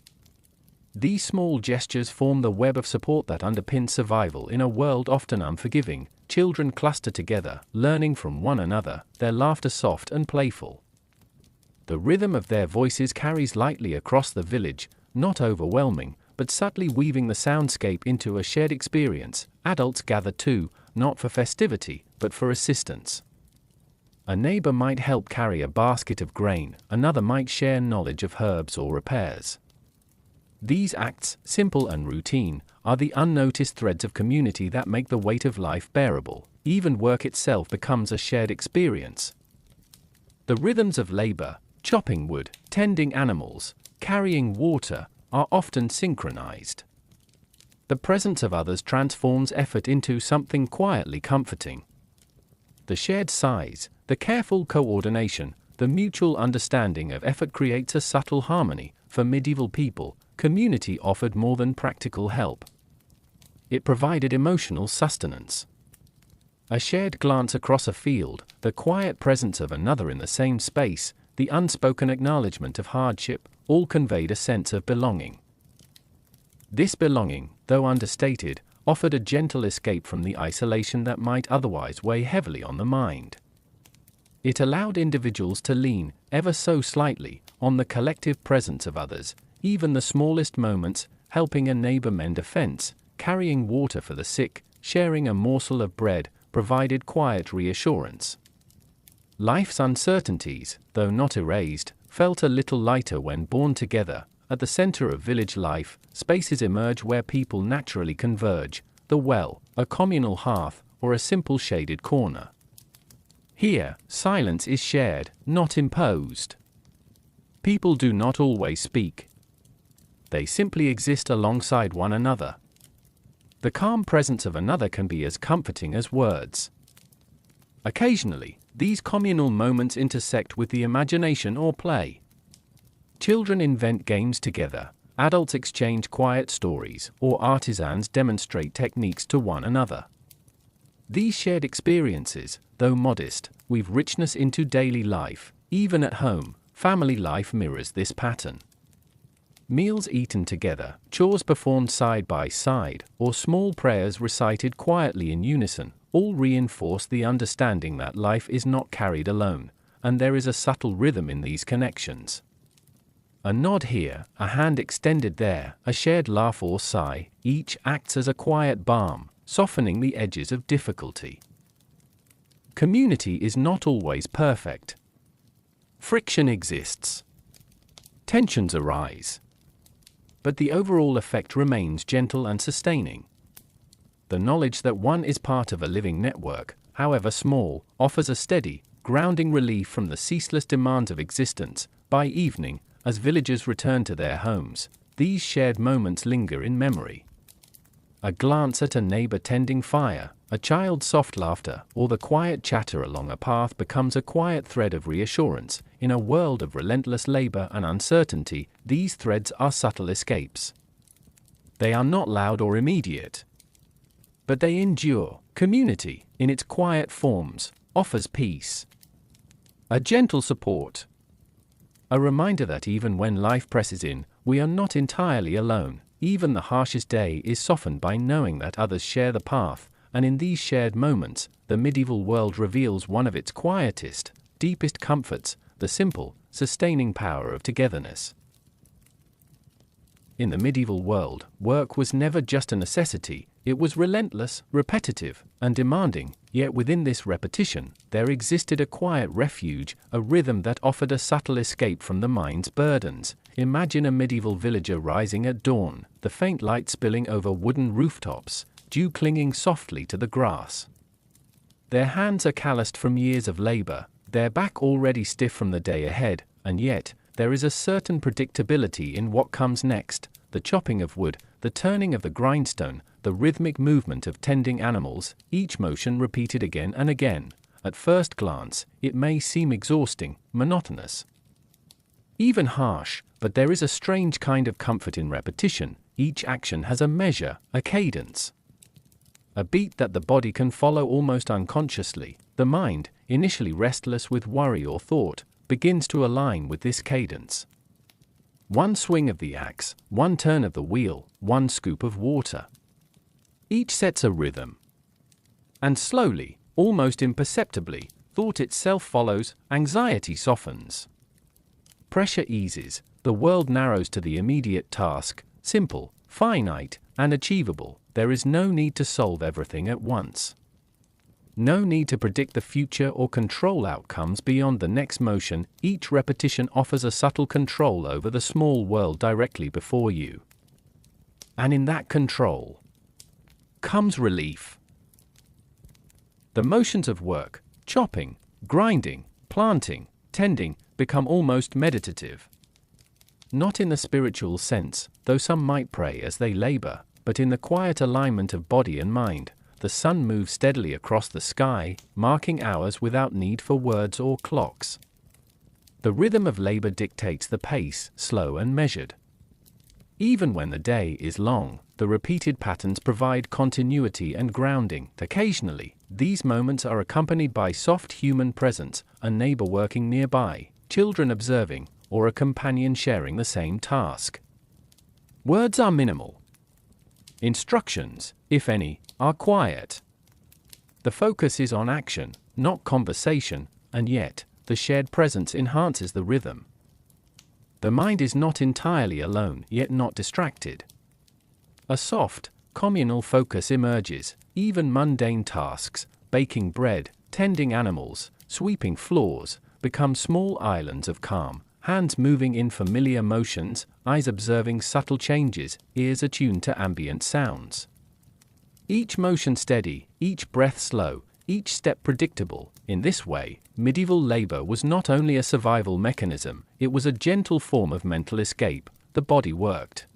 These small gestures form the web of support that underpins survival in a world often unforgiving. Children cluster together, learning from one another, their laughter soft and playful. The rhythm of their voices carries lightly across the village, not overwhelming, but subtly weaving the soundscape into a shared experience. Adults gather too, not for festivity, but for assistance. A neighbor might help carry a basket of grain, another might share knowledge of herbs or repairs. These acts, simple and routine, are the unnoticed threads of community that make the weight of life bearable. Even work itself becomes a shared experience. The rhythms of labor, chopping wood, tending animals, carrying water, are often synchronized. The presence of others transforms effort into something quietly comforting. The shared sighs, the careful coordination, the mutual understanding of effort creates a subtle harmony. For medieval people, community offered more than practical help. It provided emotional sustenance. A shared glance across a field, the quiet presence of another in the same space, the unspoken acknowledgement of hardship, all conveyed a sense of belonging. This belonging, though understated, offered a gentle escape from the isolation that might otherwise weigh heavily on the mind. It allowed individuals to lean, ever so slightly, on the collective presence of others. Even the smallest moments, helping a neighbor mend a fence, carrying water for the sick, sharing a morsel of bread, provided quiet reassurance. Life's uncertainties, though not erased, felt a little lighter when borne together. At the center of village life, spaces emerge where people naturally converge: the well, a communal hearth, or a simple shaded corner. Here, silence is shared, not imposed. People do not always speak. They simply exist alongside one another. The calm presence of another can be as comforting as words. Occasionally, these communal moments intersect with the imagination or play. Children invent games together, adults exchange quiet stories, or artisans demonstrate techniques to one another. These shared experiences, though modest, weave richness into daily life. Even at home, family life mirrors this pattern. Meals eaten together, chores performed side by side, or small prayers recited quietly in unison, all reinforce the understanding that life is not carried alone, and there is a subtle rhythm in these connections. A nod here, a hand extended there, a shared laugh or sigh, each acts as a quiet balm, softening the edges of difficulty. Community is not always perfect. Friction exists. Tensions arise. But the overall effect remains gentle and sustaining. The knowledge that one is part of a living network, however small, offers a steady, grounding relief from the ceaseless demands of existence. By evening, as villagers return to their homes, these shared moments linger in memory. A glance at a neighbor tending fire, a child's soft laughter, or the quiet chatter along a path becomes a quiet thread of reassurance. In a world of relentless labor and uncertainty, these threads are subtle escapes. They are not loud or immediate, but they endure. Community, in its quiet forms, offers peace. A gentle support. A reminder that even when life presses in, we are not entirely alone. Even the harshest day is softened by knowing that others share the path, and in these shared moments, the medieval world reveals one of its quietest, deepest comforts, the simple, sustaining power of togetherness. In the medieval world, work was never just a necessity, it was relentless, repetitive, and demanding, yet within this repetition, there existed a quiet refuge, a rhythm that offered a subtle escape from the mind's burdens. Imagine a medieval villager rising at dawn, the faint light spilling over wooden rooftops, dew clinging softly to the grass. Their hands are calloused from years of labor, their back already stiff from the day ahead, and yet, there is a certain predictability in what comes next: the chopping of wood, the turning of the grindstone, the rhythmic movement of tending animals, each motion repeated again and again. At first glance, it may seem exhausting, monotonous, even harsh, but there is a strange kind of comfort in repetition. Each action has a measure, a cadence, a beat that the body can follow almost unconsciously. The mind, initially restless with worry or thought, begins to align with this cadence. One swing of the axe, one turn of the wheel, one scoop of water. Each sets a rhythm. And slowly, almost imperceptibly, thought itself follows, anxiety softens. Pressure eases, the world narrows to the immediate task, simple, finite, and achievable. There is no need to solve everything at once. No need to predict the future or control outcomes beyond the next motion. Each repetition offers a subtle control over the small world directly before you. And in that control comes relief. The motions of work, chopping, grinding, planting, tending, become almost meditative. Not in the spiritual sense, though some might pray as they labor, but in the quiet alignment of body and mind. The sun moves steadily across the sky, marking hours without need for words or clocks. The rhythm of labor dictates the pace, slow and measured. Even when the day is long, the repeated patterns provide continuity and grounding. Occasionally, these moments are accompanied by soft human presence, a neighbor working nearby, children observing, or a companion sharing the same task. Words are minimal. Instructions, if any, are quiet. The focus is on action, not conversation, and yet, the shared presence enhances the rhythm. The mind is not entirely alone, yet not distracted. A soft, communal focus emerges. Even mundane tasks, baking bread, tending animals, sweeping floors, become small islands of calm, hands moving in familiar motions, eyes observing subtle changes, ears attuned to ambient sounds. Each motion steady, each breath slow, each step predictable. In this way, medieval labor was not only a survival mechanism, it was a gentle form of mental escape. The body worked.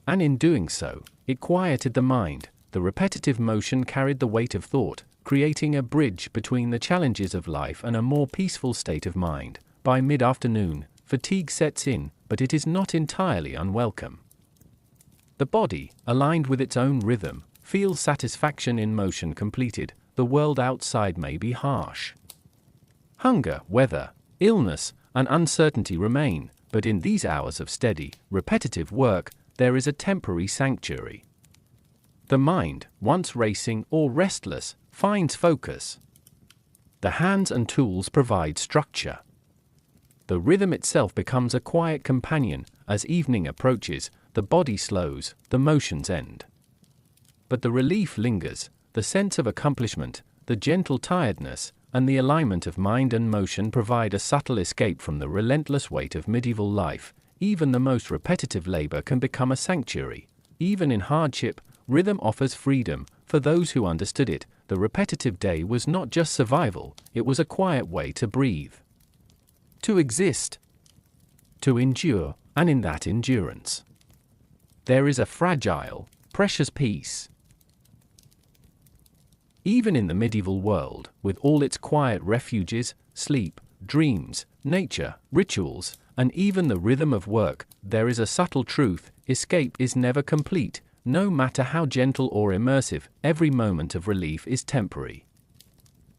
And in doing so, it quieted the mind. The repetitive motion carried the weight of thought, creating a bridge between the challenges of life and a more peaceful state of mind. By mid-afternoon, fatigue sets in, but it is not entirely unwelcome. The body, aligned with its own rhythm, feels satisfaction in motion completed. The world outside may be harsh. Hunger, weather, illness, and uncertainty remain, but in these hours of steady, repetitive work, there is a temporary sanctuary. The mind, once racing or restless, finds focus. The hands and tools provide structure. The rhythm itself becomes a quiet companion. As evening approaches, the body slows, the motions end. But the relief lingers, the sense of accomplishment, the gentle tiredness, and the alignment of mind and motion provide a subtle escape from the relentless weight of medieval life. Even the most repetitive labor can become a sanctuary. Even in hardship, rhythm offers freedom. For those who understood it, the repetitive day was not just survival, it was a quiet way to breathe, to exist, to endure, and in that endurance, there is a fragile, precious peace. Even in the medieval world, with all its quiet refuges, sleep, dreams, nature, rituals, and even the rhythm of work, there is a subtle truth: escape is never complete. No matter how gentle or immersive, every moment of relief is temporary.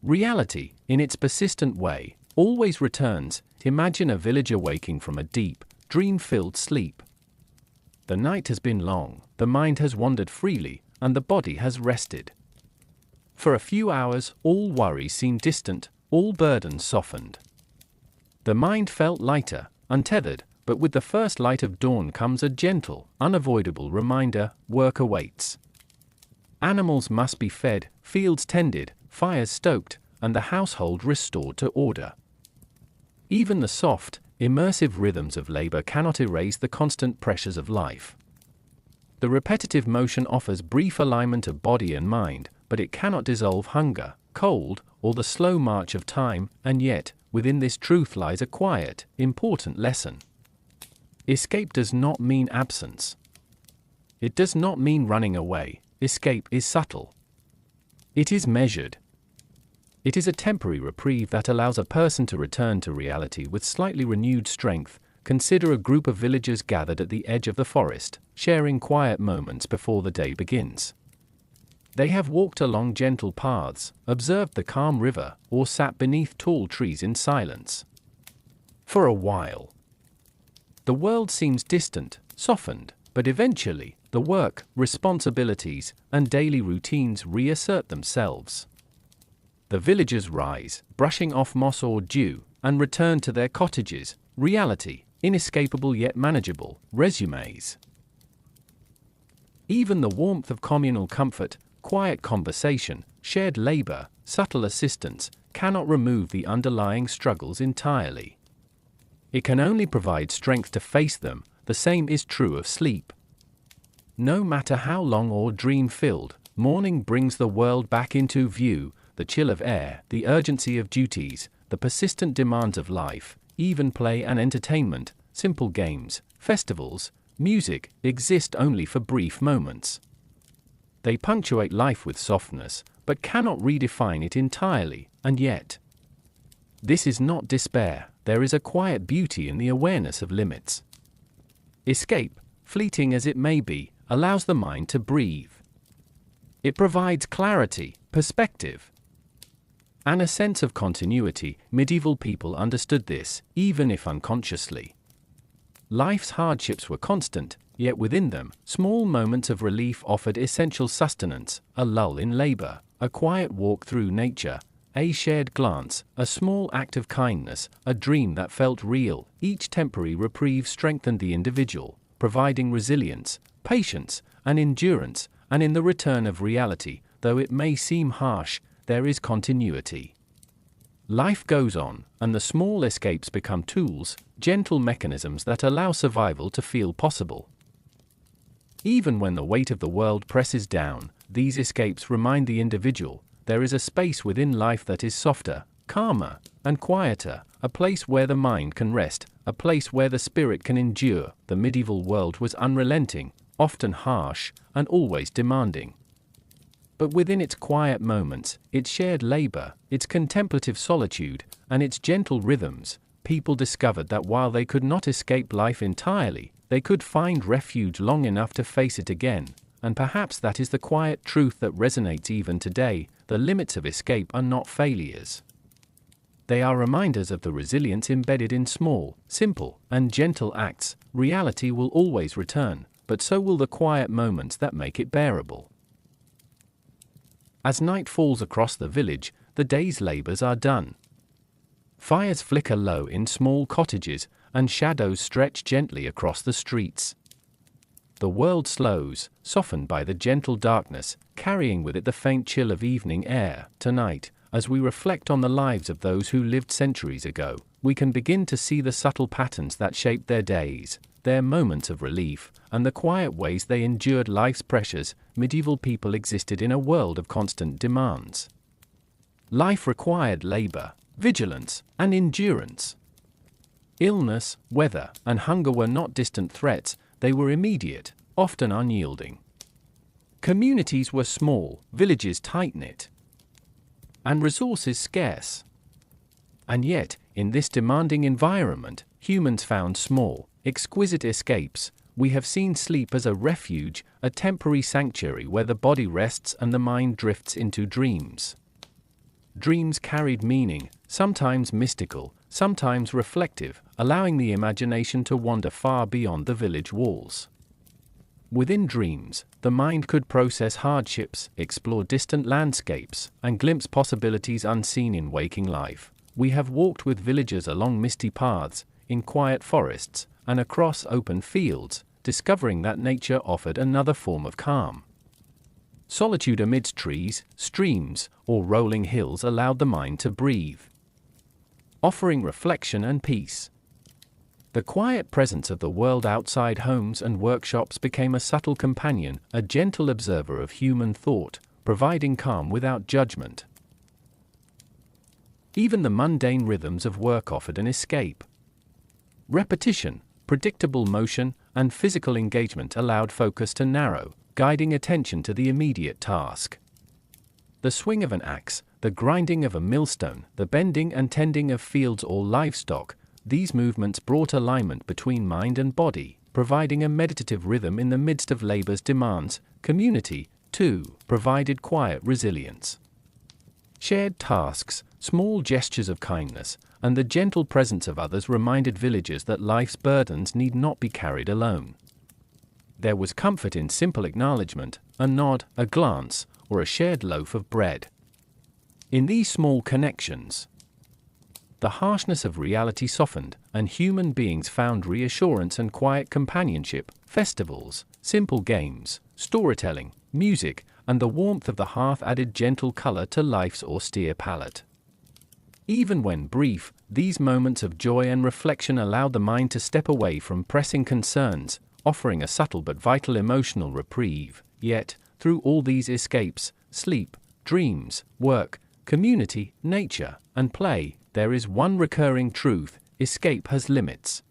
Reality, in its persistent way, always returns. Imagine a villager waking from a deep, dream-filled sleep. The night has been long, the mind has wandered freely, and the body has rested. For a few hours, all worries seemed distant, all burdens softened. The mind felt lighter, untethered, but with the first light of dawn comes a gentle, unavoidable reminder: work awaits. Animals must be fed, fields tended, fires stoked, and the household restored to order. Even the soft, immersive rhythms of labor cannot erase the constant pressures of life. The repetitive motion offers brief alignment of body and mind, but it cannot dissolve hunger, cold, or the slow march of time, and yet, within this truth lies a quiet, important lesson. Escape does not mean absence. It does not mean running away. Escape is subtle. It is measured. It is a temporary reprieve that allows a person to return to reality with slightly renewed strength. Consider a group of villagers gathered at the edge of the forest, sharing quiet moments before the day begins. They have walked along gentle paths, observed the calm river, or sat beneath tall trees in silence. For a while, the world seems distant, softened, but eventually, the work, responsibilities, and daily routines reassert themselves. The villagers rise, brushing off moss or dew, and return to their cottages. Reality, inescapable yet manageable, resumes. Even the warmth of communal comfort, quiet conversation, shared labor, subtle assistance, cannot remove the underlying struggles entirely. It can only provide strength to face them. The same is true of sleep. No matter how long or dream-filled, morning brings the world back into view: the chill of air, the urgency of duties, the persistent demands of life. Even play and entertainment, simple games, festivals, music, exist only for brief moments. They punctuate life with softness, but cannot redefine it entirely, and yet, this is not despair. There is a quiet beauty in the awareness of limits. Escape, fleeting as it may be, allows the mind to breathe. It provides clarity, perspective, and a sense of continuity. Medieval people understood this, even if unconsciously. Life's hardships were constant, yet within them, small moments of relief offered essential sustenance: a lull in labor, a quiet walk through nature, a shared glance, a small act of kindness, a dream that felt real. Each temporary reprieve strengthened the individual, providing resilience, patience, and endurance. And in the return of reality, though it may seem harsh, there is continuity. Life goes on, and the small escapes become tools, gentle mechanisms that allow survival to feel possible. Even when the weight of the world presses down, these escapes remind the individual there is a space within life that is softer, calmer, and quieter, a place where the mind can rest, a place where the spirit can endure. The medieval world was unrelenting, often harsh, and always demanding. But within its quiet moments, its shared labor, its contemplative solitude, and its gentle rhythms, people discovered that while they could not escape life entirely, they could find refuge long enough to face it again. And perhaps that is the quiet truth that resonates even today: the limits of escape are not failures. They are reminders of the resilience embedded in small, simple, and gentle acts. Reality will always return, but so will the quiet moments that make it bearable. As night falls across the village, the day's labors are done. Fires flicker low in small cottages, and shadows stretch gently across the streets. the world slows, softened by the gentle darkness, carrying with it the faint chill of evening air. Tonight, as we reflect on the lives of those who lived centuries ago, we can begin to see the subtle patterns that shaped their days, their moments of relief, and the quiet ways they endured life's pressures. Medieval people existed in a world of constant demands. Life required labor, vigilance, and endurance. Illness, weather, and hunger were not distant threats, they were immediate, often unyielding. Communities were small, villages tight-knit, and resources scarce. And yet, in this demanding environment, humans found small, exquisite escapes. We have seen sleep as a refuge, a temporary sanctuary where the body rests and the mind drifts into dreams. Dreams carried meaning, sometimes mystical, sometimes reflective, allowing the imagination to wander far beyond the village walls. Within dreams, the mind could process hardships, explore distant landscapes, and glimpse possibilities unseen in waking life. We have walked with villagers along misty paths, in quiet forests, and across open fields, discovering that nature offered another form of calm. Solitude amidst trees, streams, or rolling hills allowed the mind to breathe, offering reflection and peace. The quiet presence of the world outside homes and workshops became a subtle companion, a gentle observer of human thought, providing calm without judgment. Even the mundane rhythms of work offered an escape. Repetition, predictable motion, and physical engagement allowed focus to narrow, guiding attention to the immediate task. The swing of an axe, the grinding of a millstone, the bending and tending of fields or livestock, these movements brought alignment between mind and body, providing a meditative rhythm in the midst of labor's demands. Community, too, provided quiet resilience. Shared tasks, small gestures of kindness, and the gentle presence of others reminded villagers that life's burdens need not be carried alone. There was comfort in simple acknowledgement, a nod, a glance, or a shared loaf of bread. In these small connections, the harshness of reality softened, and human beings found reassurance and quiet companionship. Festivals, simple games, storytelling, music, and the warmth of the hearth added gentle color to life's austere palette. Even when brief, these moments of joy and reflection allowed the mind to step away from pressing concerns, offering a subtle but vital emotional reprieve. Yet, through all these escapes, sleep, dreams, work, community, nature, and play, there is one recurring truth: escape has limits.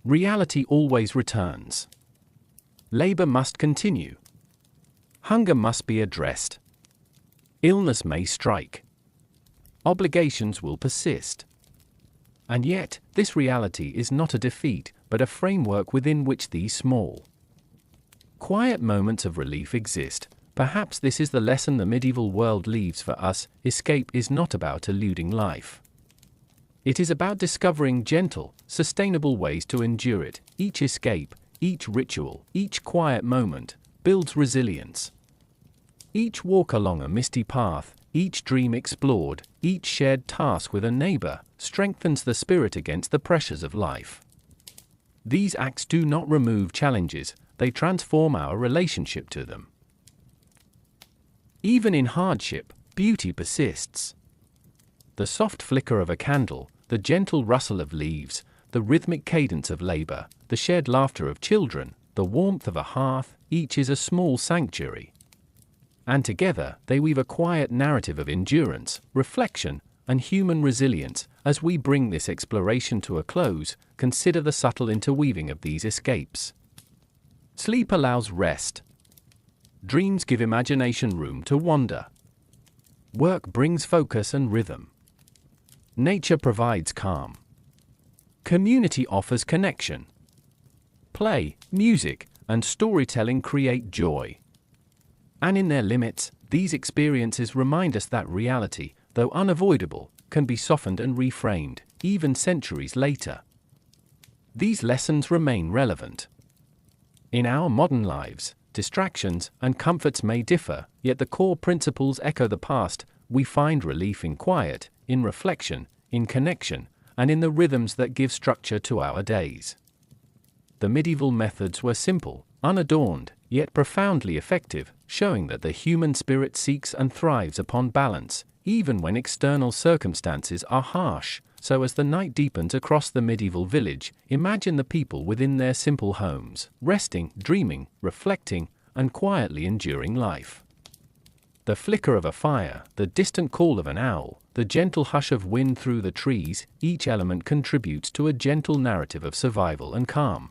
Reality always returns. Labor must continue. Hunger must be addressed. Illness may strike. Obligations will persist. And yet, this reality is not a defeat, but a framework within which these small, quiet moments of relief exist. Perhaps this is the lesson the medieval world leaves for us: escape is not about eluding life. It is about discovering gentle, sustainable ways to endure it. Each escape, each ritual, each quiet moment, builds resilience. Each walk along a misty path, each dream explored, each shared task with a neighbor, strengthens the spirit against the pressures of life. These acts do not remove challenges, they transform our relationship to them. Even in hardship, beauty persists. The soft flicker of a candle, the gentle rustle of leaves, the rhythmic cadence of labor, the shared laughter of children, the warmth of a hearth, each is a small sanctuary. And together, they weave a quiet narrative of endurance, reflection, and human resilience. As we bring this exploration to a close, consider the subtle interweaving of these escapes. Sleep allows rest. Dreams give imagination room to wander. Work brings focus and rhythm. Nature provides calm. Community offers connection. Play, music, and storytelling create joy. And in their limits, these experiences remind us that reality, though unavoidable, can be softened and reframed, even centuries later. These lessons remain relevant. In our modern lives, distractions and comforts may differ, yet the core principles echo the past. We find relief in quiet, in reflection, in connection, and in the rhythms that give structure to our days. The medieval methods were simple, unadorned, yet profoundly effective, showing that the human spirit seeks and thrives upon balance, even when external circumstances are harsh. So as the night deepens across the medieval village, imagine the people within their simple homes, resting, dreaming, reflecting, and quietly enduring life. The flicker of a fire, the distant call of an owl, the gentle hush of wind through the trees, each element contributes to a gentle narrative of survival and calm.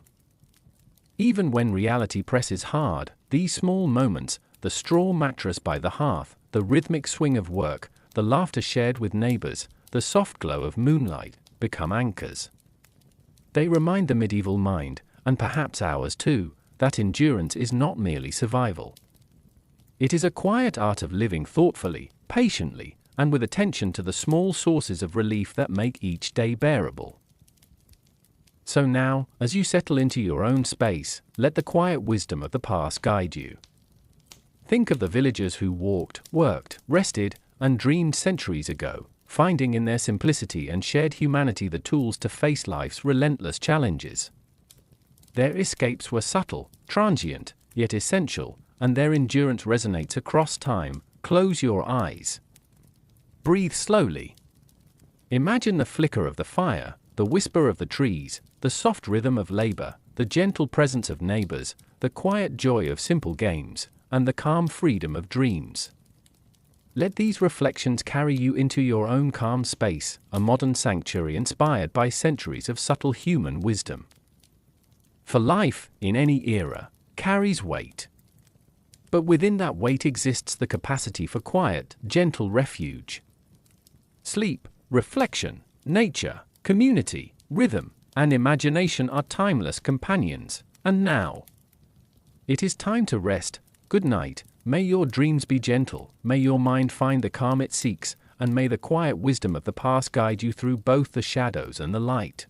Even when reality presses hard, these small moments, the straw mattress by the hearth, the rhythmic swing of work, the laughter shared with neighbors, the soft glow of moonlight, become anchors. They remind the medieval mind, and perhaps ours too, that endurance is not merely survival. It is a quiet art of living thoughtfully, patiently, and with attention to the small sources of relief that make each day bearable. So now, as you settle into your own space, let the quiet wisdom of the past guide you. Think of the villagers who walked, worked, rested, and dreamed centuries ago, finding in their simplicity and shared humanity the tools to face life's relentless challenges. Their escapes were subtle, transient, yet essential, and their endurance resonates across time. Close your eyes. Breathe slowly. Imagine the flicker of the fire, the whisper of the trees, the soft rhythm of labor, the gentle presence of neighbors, the quiet joy of simple games, and the calm freedom of dreams. Let these reflections carry you into your own calm space, a modern sanctuary inspired by centuries of subtle human wisdom. For life, in any era, carries weight. But within that weight exists the capacity for quiet, gentle refuge. Sleep, reflection, nature, community, rhythm, and imagination are timeless companions, and now it is time to rest. Good night. May your dreams be gentle, may your mind find the calm it seeks, and may the quiet wisdom of the past guide you through both the shadows and the light.